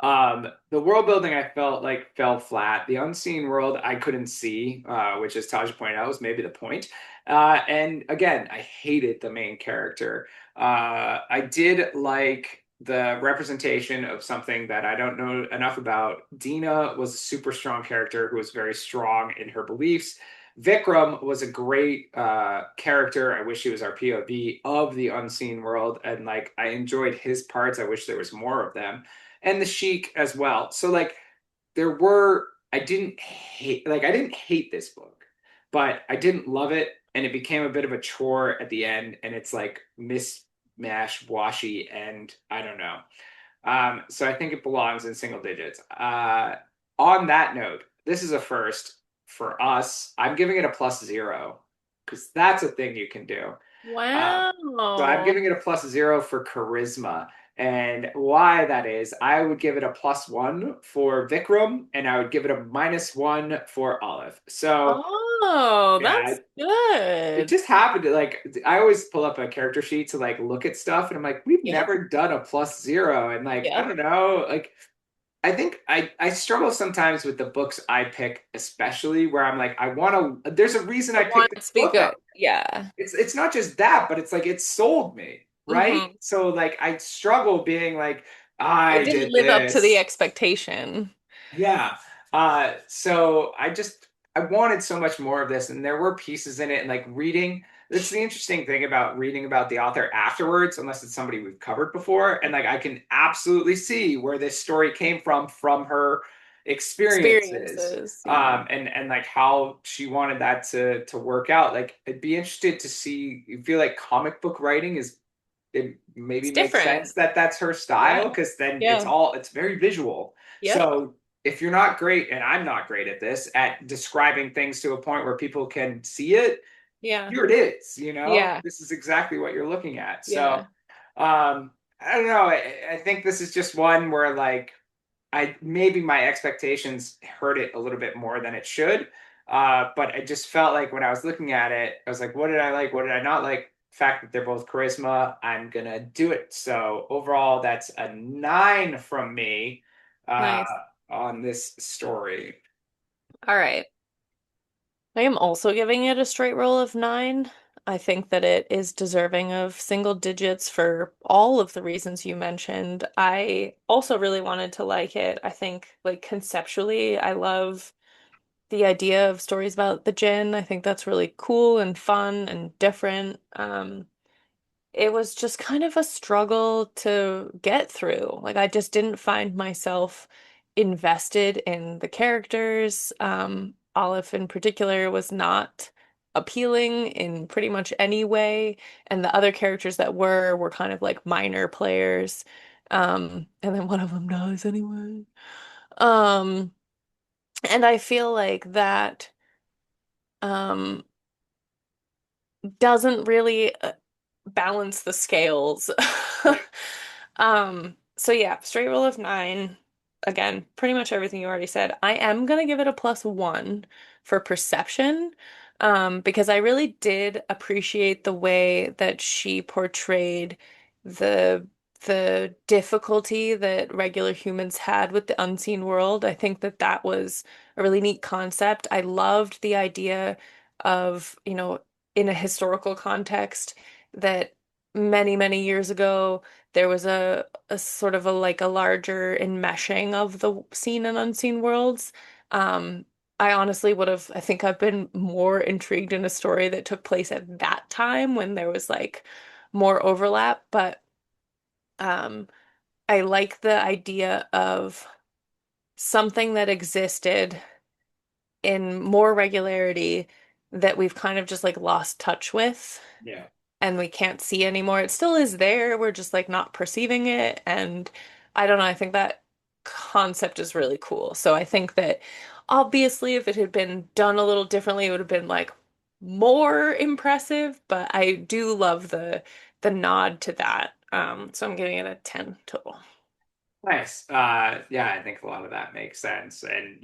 The world building I felt like fell flat. The unseen world I couldn't see, which as Taj pointed out was maybe the point. And again, I hated the main character. I did like the representation of something that I don't know enough about. Dina was a super strong character who was very strong in her beliefs. Vikram was a great character. I wish he was our POV of the unseen world, and like I enjoyed his parts. I wish there was more of them, and the Sheik as well. So like there were I didn't hate this book, but I didn't love it, and it became a bit of a chore at the end, and it's like mismash washy, and I don't know. So I think it belongs in single digits. On that note, this is a first for us. I'm giving it a +0 because that's a thing you can do. Uh, so I'm Wow. giving it a +0 for charisma. And why that is, I would give it a +1 for Vikram, and I would give it a -1 for Olive. So Oh, yeah, that's it good. just happened to like I always pull up a character sheet to like look at stuff, and I'm like, we've Yep. never done a +0, and like I Yep. don't know, like I think I struggle sometimes with the books I pick, especially where I'm like, I want to. There's a reason I I want picked this it to be book good. up. Yeah. It's not just that, but it's like it sold me, right? Hmm. So like I struggle being like, It I didn't did live up to the this. expectation. Yeah. So I wanted so much more of this, and there were pieces in it, and like reading. That's the interesting thing about reading about the author afterwards, unless it's somebody we've covered before, and like I can absolutely see where this story came from her experiences, Experiences. Yeah. and like how she wanted that to work out. Like I'd be interested to see. You feel like comic book writing is it maybe It's makes sense different. that that's her style Yeah. because then Yeah. it's very visual. Yep. So if you're not great, and I'm not great at this, at describing things to a point where people can see it, Yeah. here it is, you know, Yeah. this is exactly what you're looking at. So Yeah. I don't know. I think this is just one where like I maybe my expectations hurt it a little bit more than it should. But I just felt like when I was looking at it, I was like, what did I like? What did I not like? The fact that they're both charisma, I'm gonna do it. So overall, that's a 9 from me uh, Nice. on this story. All right. I am also giving it a straight roll of 9. I think that it is deserving of single digits for all of the reasons you mentioned. I also really wanted to like it. I think, like, conceptually, I love the idea of stories about the jinn. I think that's really cool and fun and different. It was just kind of a struggle to get through. Like, I just didn't find myself invested in the characters. Olive in particular was not appealing in pretty much any way, and the other characters that were kind of like minor players. And then one of them dies anyway. Um, and I feel like that um doesn't really balance the scales. Yeah. So yeah, straight roll of 9. Again, pretty much everything you already said. I am gonna give it a +1 for perception, because I really did appreciate the way that she portrayed the the difficulty that regular humans had with the unseen world. I think that that was a really neat concept. I loved the idea of, in a historical context, that many, many years ago, there was a sort of a like a larger enmeshing of the seen and unseen worlds. Um, I honestly would have, I think I've been more intrigued in a story that took place at that time when there was like more overlap, but um, I like the idea of something that existed in more regularity that we've kind of just like lost touch with Yeah. and we can't see anymore. It still is there. We're just like not perceiving it. And I don't know. I think that concept is really cool. So I think that obviously if it had been done a little differently, it would have been like more impressive. But I do love the nod to that. So I'm giving it a 10 total. Nice. Yeah, I think a lot of that makes sense. And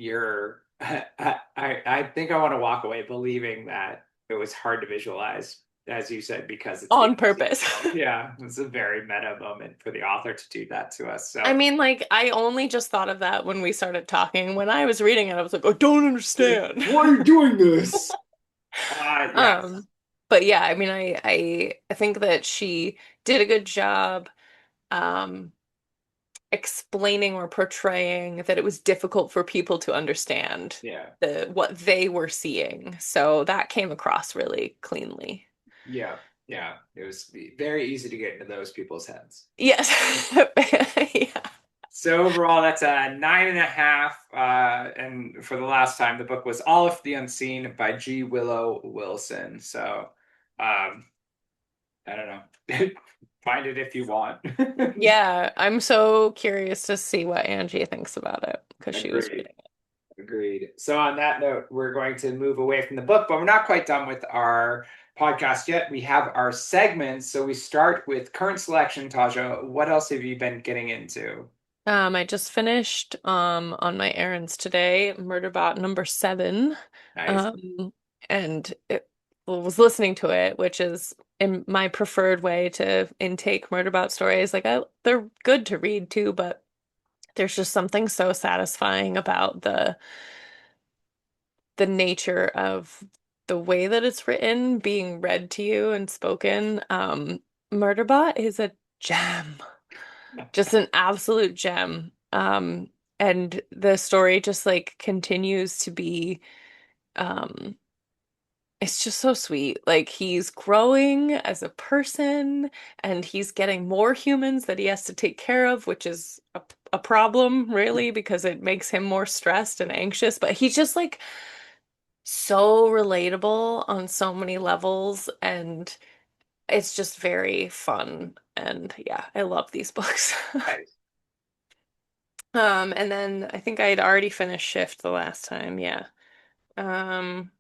I think I want to walk away believing that it was hard to visualize, as you said, because it's the On unseen purpose. world. Yeah, it's a very meta moment for the author to do that to us. I So, mean, like, I only just thought of that when we started talking. When I was reading it, I was like, I don't understand. why are you doing this? Yes. Um, but yeah, I mean, I think that she did a good job um explaining or portraying that it was difficult for people to understand Yeah. what they were seeing. So that came across really cleanly. Yeah. Yeah. It was very easy to get into those people's heads. Yes. Yeah. So overall, that's a 9.5. And for the last time, the book was Alif the Unseen by G. Willow Wilson. So, I don't know. Find it if you want. Yeah, I'm so curious to see what Angie thinks about it because she was Agreed. reading it. Agreed. So on that note, we're going to move away from the book, but we're not quite done with our podcast yet. We have our segments. So we start with current selection. Taja, what else have you been getting into? I just finished on my errands today, Murderbot number 7. Nice. Um, and it was listening to it, which is in my preferred way to intake Murderbot stories. Like they're good to read too, but there's just something so satisfying about the nature of the way that it's written, being read to you and spoken. Murderbot is a gem. Just an absolute gem. And the story just like continues to be um it's just so sweet. Like he's growing as a person and he's getting more humans that he has to take care of, which is a problem really because it makes him more stressed and anxious, but he's just like so relatable on so many levels and it's just very fun. And yeah, I love these books. Nice. And then I think I had already finished Shift the last time. Yeah. Um,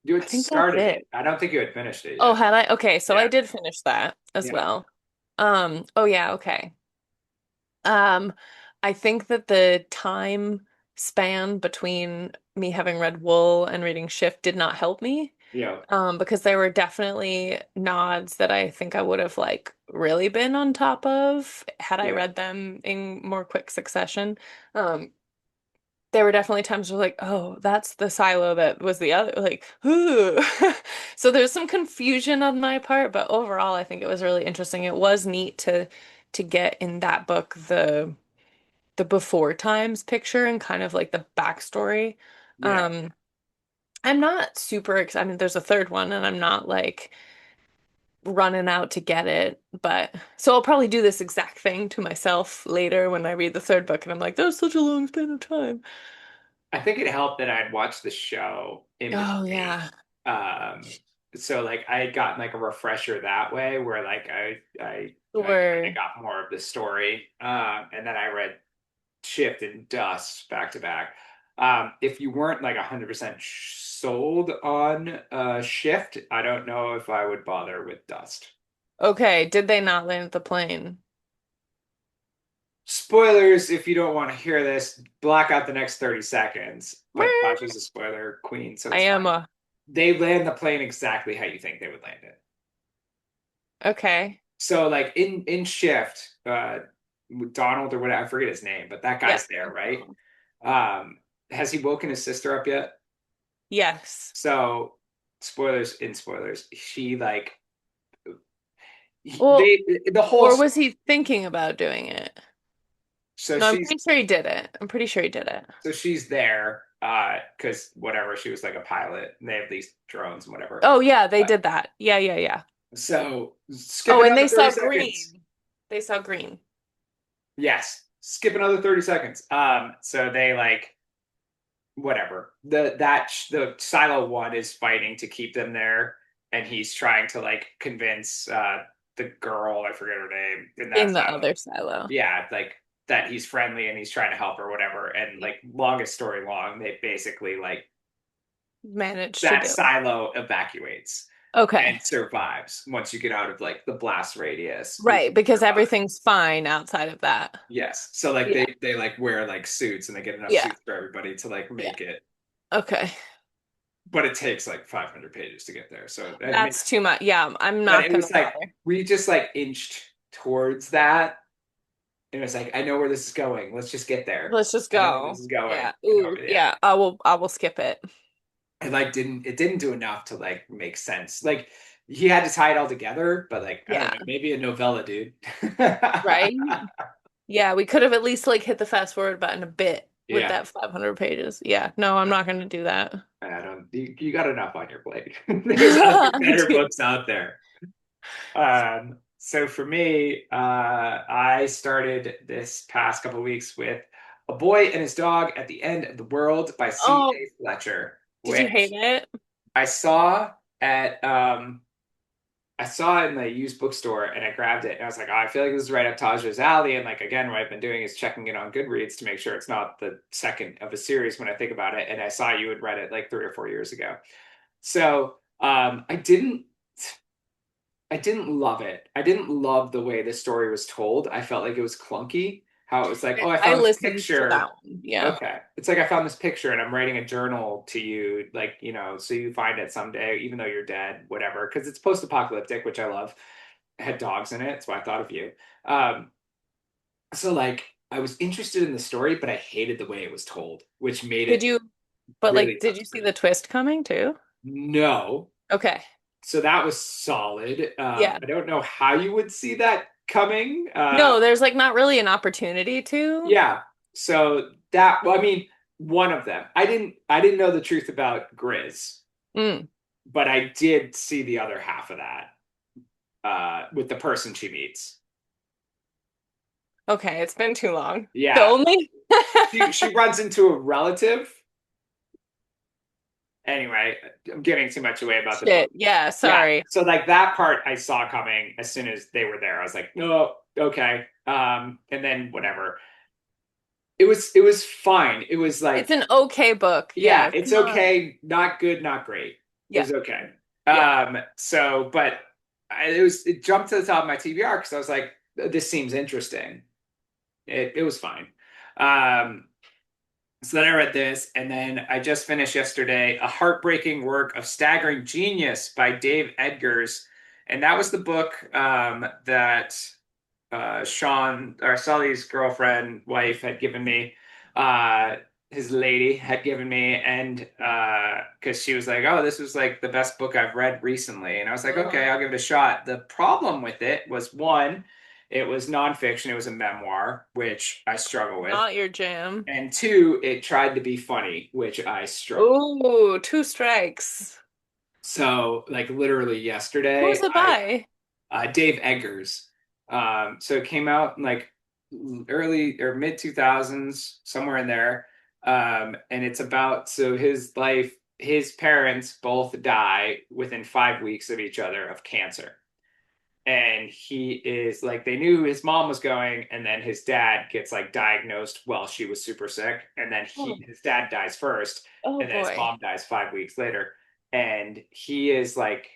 You I had think that's started it. it. I don't think you had finished it Oh, yet. had I? Okay, so I Yeah. did finish that as Yeah. well. Oh yeah, okay. Um, I think that the time span between me having read Wool and reading Shift did not help me. Yeah. Because there were definitely nods that I think I would have like really been on top of had I Yeah. read them in more quick succession. Um, there were definitely times where like, oh, that's the silo that was the other, like, ooh. So there's some confusion on my part, but overall, I think it was really interesting. It was neat to get in that book the before times picture and kind of like the backstory. Yeah. Um, I'm not super excited. I mean, there's a third one, and I'm not like running out to get it, but so I'll probably do this exact thing to myself later when I read the third book, and I'm like, there's such a long span of time. I think it helped that I'd watched the show in Oh between. yeah. Um, so like I had gotten like a refresher that way where like I kind of Or got more of the story. And then I read Shift and Dust back to back. If you weren't like 100% sold on Shift, I don't know if I would bother with Dust. okay, did they not land the plane? Spoilers, if you don't want to hear this, block out the next 30 seconds. But Meh. Tasha's a spoiler queen, so I it's am fine. a They land the plane exactly how you think they would land it. okay. So like in Shift, Donald or whatever, I forget his name, but that Yeah. guy's there, right? Um, has he woken his sister up yet? Yes. So spoilers in spoilers, she like Well, they the whole or was he thinking about doing it? so No, I'm she's pretty sure he did it. I'm pretty sure he did it. so she's there because whatever she was like a pilot and they have these drones and whatever. Oh yeah, they Uh, did that. Yeah, yeah, yeah. so skip Oh, and another they 30 saw seconds. green. They saw green. Yes, skip another 30 seconds. So they like whatever the silo one is fighting to keep them there and he's trying to like convince the girl, I forget her name, in that In the silo, other silo. yeah, like that he's friendly and he's trying to help her whatever, and like longest story long, they basically like Managed to that do it. silo evacuates. Okay. and survives once you get out of like the blast radius. You Right, because survive. everything's fine outside of that. Yes. So like Yeah. they like wear like suits and they get enough Yeah. suits for everybody to like Yeah. make it. Okay. But it takes like 500 pages to get there. So I mean, That's too much. Yeah, I'm but not it gonna was like bother. we just like inched towards that. And it was like, I know where this is going. Let's just get there. Let's just I know where this go. is going. Yeah. I know, Ooh, yeah. yeah. I will skip it. It didn't do enough to like make sense. Like he had to tie it all together, but like I don't Yeah. know, maybe a novella, dude. Right? Yeah, we could have at least like hit the fast forward button a bit with Yeah. that 500 pages. Yeah. No, I'm not gonna do that. I don't. You got enough on your plate. There's other I better do. books out there. So for me, I started this past couple weeks with A Boy and His Dog at the End of the World by Oh, C.A. Fletcher, did you hate which it? I saw at I saw it in the used bookstore and I grabbed it and I was like, oh, I feel like this is right up Taj's alley. And like again, what I've been doing is checking it on Goodreads to make sure it's not the second of a series when I think about it. And I saw you had read it like 3 or 4 years ago. So I didn't love it. I didn't love the way the story was told. I felt like it was clunky. How it was like, oh, I I found this listened to that picture. one. Yeah. Okay. It's like I found this picture and I'm writing a journal to you, like, so you find it someday, even though you're dead, whatever. Because it's post-apocalyptic, which I love. It had dogs in it, so I thought of you. Um, so like I was interested in the story, but I hated the way it was told, which made Did it you, but really like, did tough you for see me. the twist coming too? No. Okay. So that was solid. Yeah. I don't know how you would see that coming. No, there's like not really an opportunity to. Yeah. So that, well, I mean, one of them. I didn't know the truth about Grizz, Mm. but I did see the other half of that with the person she meets. Okay, it's been too long. The Yeah. only She runs into a relative. Anyway, I'm giving too much away about the book. shit. Yeah, Yeah. sorry. So like that part I saw coming as soon as they were there. I was like, no, okay. And then whatever. It was fine. It was It's like, an okay book. Yeah, yeah, it's it's not. okay, not good, not great. It Yeah, was okay. yeah. So but it jumped to the top of my TBR because I was like, this seems interesting. It was fine. Um, so then I read this, and then I just finished yesterday A Heartbreaking Work of Staggering Genius by Dave Edgars. And that was the book that Sean, or Sully's girlfriend, wife, had given me. Uh, his lady had given me, and because she was like, "Oh, this was like the best book I've read recently," and I was like, "Okay, Uh, I'll give it a shot." The problem with it was one, it was nonfiction; it was a memoir, which I struggle with, not your jam. and two, it tried to be funny, which I struggle. Ooh, two strikes. So, like literally Who was yesterday, it by? Dave Eggers. So it came out in like early or mid 2000s, somewhere in there. And it's about so his life, his parents both die within 5 weeks of each other of cancer. And he is like, they knew his mom was going, and then his dad gets like diagnosed while she was super sick. And then Oh, his dad dies first, oh and then his boy. mom dies 5 weeks later. And he is like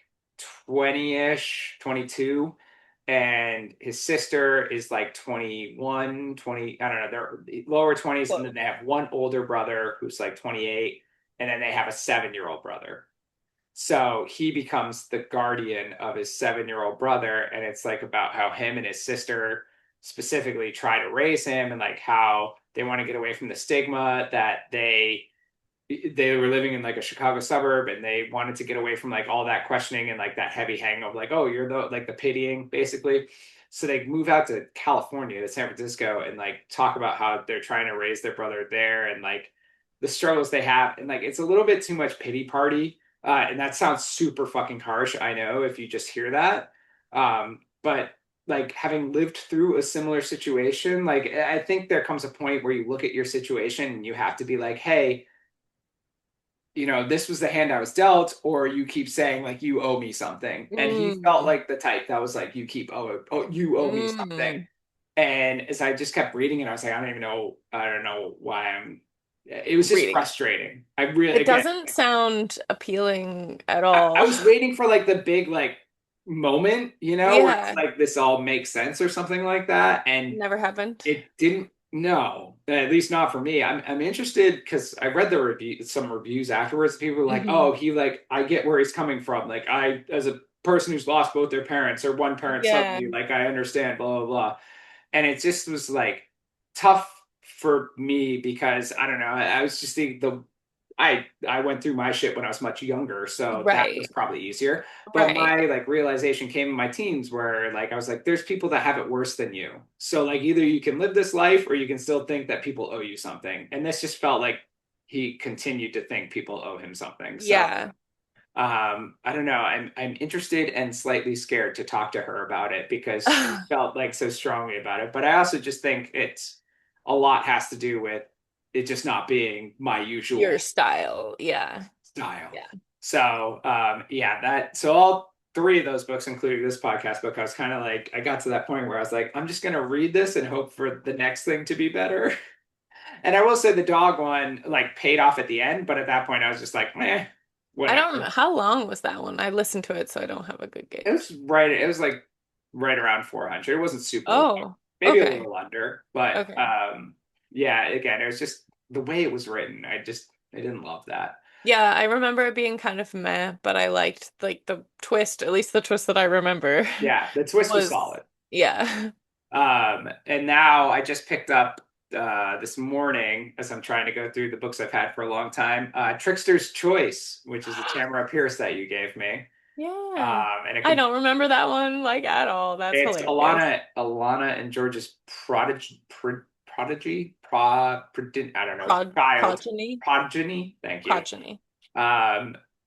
20-ish, 22, and his sister is like 21, 20. I don't know, they're lower 20s, and then Whoa. they have one older brother who's like 28, and then they have a 7-year-old brother. So he becomes the guardian of his 7-year-old brother, and it's like about how him and his sister specifically try to raise him, and like how they want to get away from the stigma that they were living in like a Chicago suburb, and they wanted to get away from like all that questioning and like that heavy hang of like, oh, you're the like the pitying basically. So they move out to California, to San Francisco, and like talk about how they're trying to raise their brother there, and like the struggles they have, and like it's a little bit too much pity party. And that sounds super fucking harsh, I know, if you just hear that. But like having lived through a similar situation, like I think there comes a point where you look at your situation and you have to be like, hey, this was the hand I was dealt, or you keep saying like you owe me something. And he felt Mm, like the type that was like, you owe me something. mm. And as I just kept reading it, I was like, I don't know why I'm It was just reading it. frustrating. I really, It again, doesn't sound appealing at I all. was waiting for like the big like moment, where it's Yeah, like this all makes sense or something like that, and never happened. it didn't. No, at least not for me. I'm interested because I read some reviews afterwards. People were like, Hmm. "Oh, he like I get where he's coming from. Like I, as a person who's lost both their parents or one parent Yeah. suddenly, like I understand." Blah blah blah. And it just was like tough for me because I don't know. I was just I went through my shit when I was much younger, so that was Right. probably easier. But Right. my like realization came in my teens where like I was like, there's people that have it worse than you. So like either you can live this life or you can still think that people owe you something. And this just felt like he continued to think people owe him something. So Yeah. I don't know. I'm interested and slightly scared to talk to her about it because she felt like so strongly about it. But I also just think it's a lot has to do with it just not being my Your usual style. Yeah. style. Yeah. So yeah, that so all three of those books, including this podcast book, I was kind of like I got to that point where I was like, I'm just gonna read this and hope for the next thing to be better. And I will say the dog one like paid off at the end, but at that point I was just like, meh, I don't know. whatever. How long was that one? I listened to it, so I don't have a good It gauge. was right. It was like right around 400. It wasn't super long, Oh, maybe a okay. little under, but Okay. yeah. Again, it was just the way it was written. I didn't love that. Yeah, I remember it being kind of meh, but I liked like the twist, at least the twist that I remember Yeah, the twist was was solid. yeah. And now I just picked up this morning as I'm trying to go through the books I've had for a long time. Trickster's Choice, which is the Tamara Pierce that you gave me. Yeah. And it I could don't remember that one like at all. That's It's hilarious. Alana and George's I don't know, child, Progeny. progeny. Thank you. Progeny.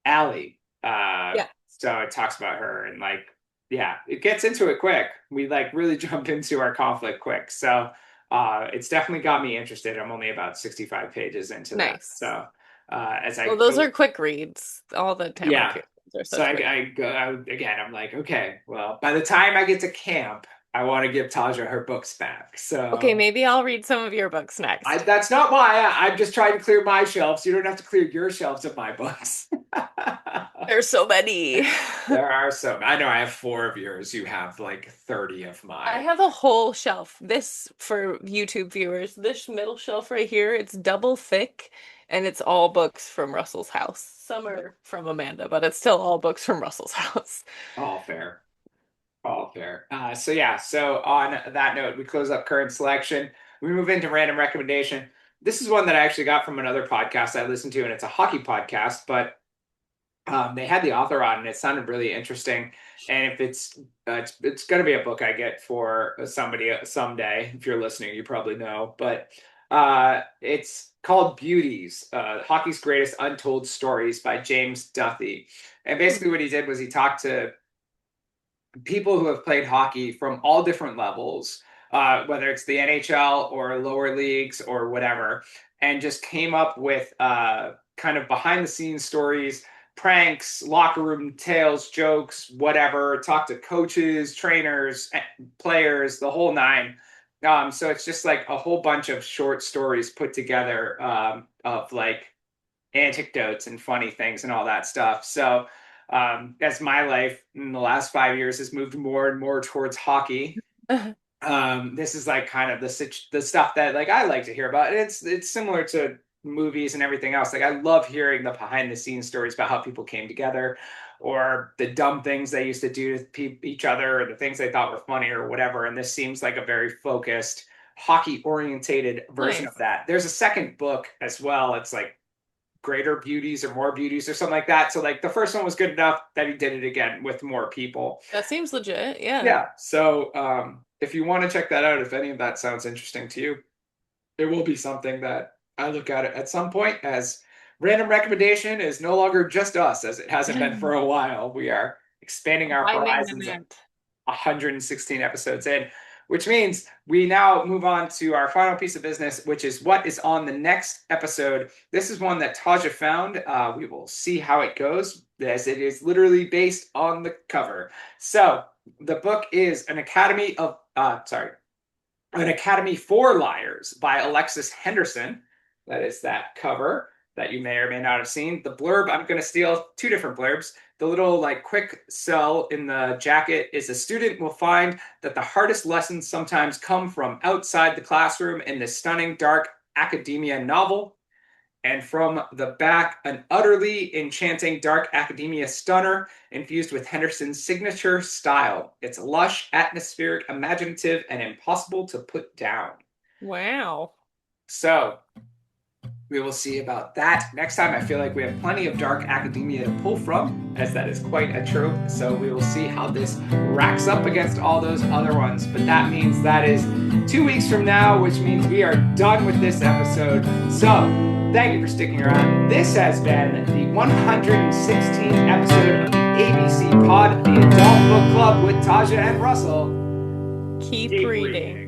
Allie. Yeah. So it talks about her and like, yeah, it gets into it quick. We like really jump into our conflict quick. So it's definitely got me interested. I'm only about 65 pages into that. Nice. So as I Well, those go, are quick reads. All the Tamara yeah. Pierce ones are So such quick. I go again. I'm like, okay, well, by the time I get to camp, I want to give Taja her books back. Okay, So maybe I'll read some of your books I next. that's not why I'm just trying to clear my shelves. You don't have to clear your shelves of my books. There's so many. There are some. I know I have four of yours. You have like 30 of I mine. have a whole shelf. This, for YouTube viewers, this middle shelf right here, it's double thick and it's all books from Russell's house. Some are from Amanda, but it's still all books from Russell's house. All fair. All fair. So yeah, so on that note, we close up current selection. We move into random recommendation. This is one that I actually got from another podcast I listened to, and it's a hockey podcast, but they had the author on, and it sounded really interesting. And if it's going to be a book I get for somebody someday. If you're listening, you probably know. But it's called Beauties: Hockey's Greatest Untold Stories by James Duthie. And Hmm. basically, what he did was he talked to people who have played hockey from all different levels, whether it's the NHL or lower leagues or whatever, and just came up with kind of behind the scenes stories, pranks, locker room tales, jokes, whatever. Talk to coaches, trainers, players, the whole nine. So it's just like a whole bunch of short stories put together of like anecdotes and funny things and all that stuff. So as my life in the last 5 years has moved more and more towards hockey, this is like kind of the stuff that like I like to hear about. And it's similar to movies and everything else. Like I love hearing the behind the scenes stories about how people came together or the dumb things they used to do to each other or the things they thought were funny or whatever. And this seems like a very focused hockey orientated version of Nice. that. There's a second book as well. It's like greater beauties or more beauties or something like that. So like the first one was good enough that he did it again with more people. That seems legit. Yeah. Yeah. So if you want to check that out, if any of that sounds interesting to you, it will be something that I look at it at some point as random recommendation is no longer just us as it hasn't been for a while. We are expanding our Widening the horizons. net. 116 episodes in, which means we now move on to our final piece of business, which is what is on the next episode. This is one that Taja found. We will see how it goes, as it is literally based on the cover. So the book is An Academy for Liars by Alexis Henderson. That is that cover that you may or may not have seen. The blurb, I'm going to steal two different blurbs. The little like quick sell in the jacket is a student will find that the hardest lessons sometimes come from outside the classroom in this stunning dark academia novel. And from the back, an utterly enchanting dark academia stunner infused with Henderson's signature style. It's lush, atmospheric, imaginative, and impossible to put down. Wow. So we will see about that next time. I feel like we have plenty of dark academia to pull from, as that is quite a trope. So we will see how this racks up against all those other ones. But that means that is 2 weeks from now, which means we are done with this episode. So thank you for sticking around. This has been the 116th episode of the ABC Pod, the Adult Book Club with Taja and Russell. Keep Keep reading. reading.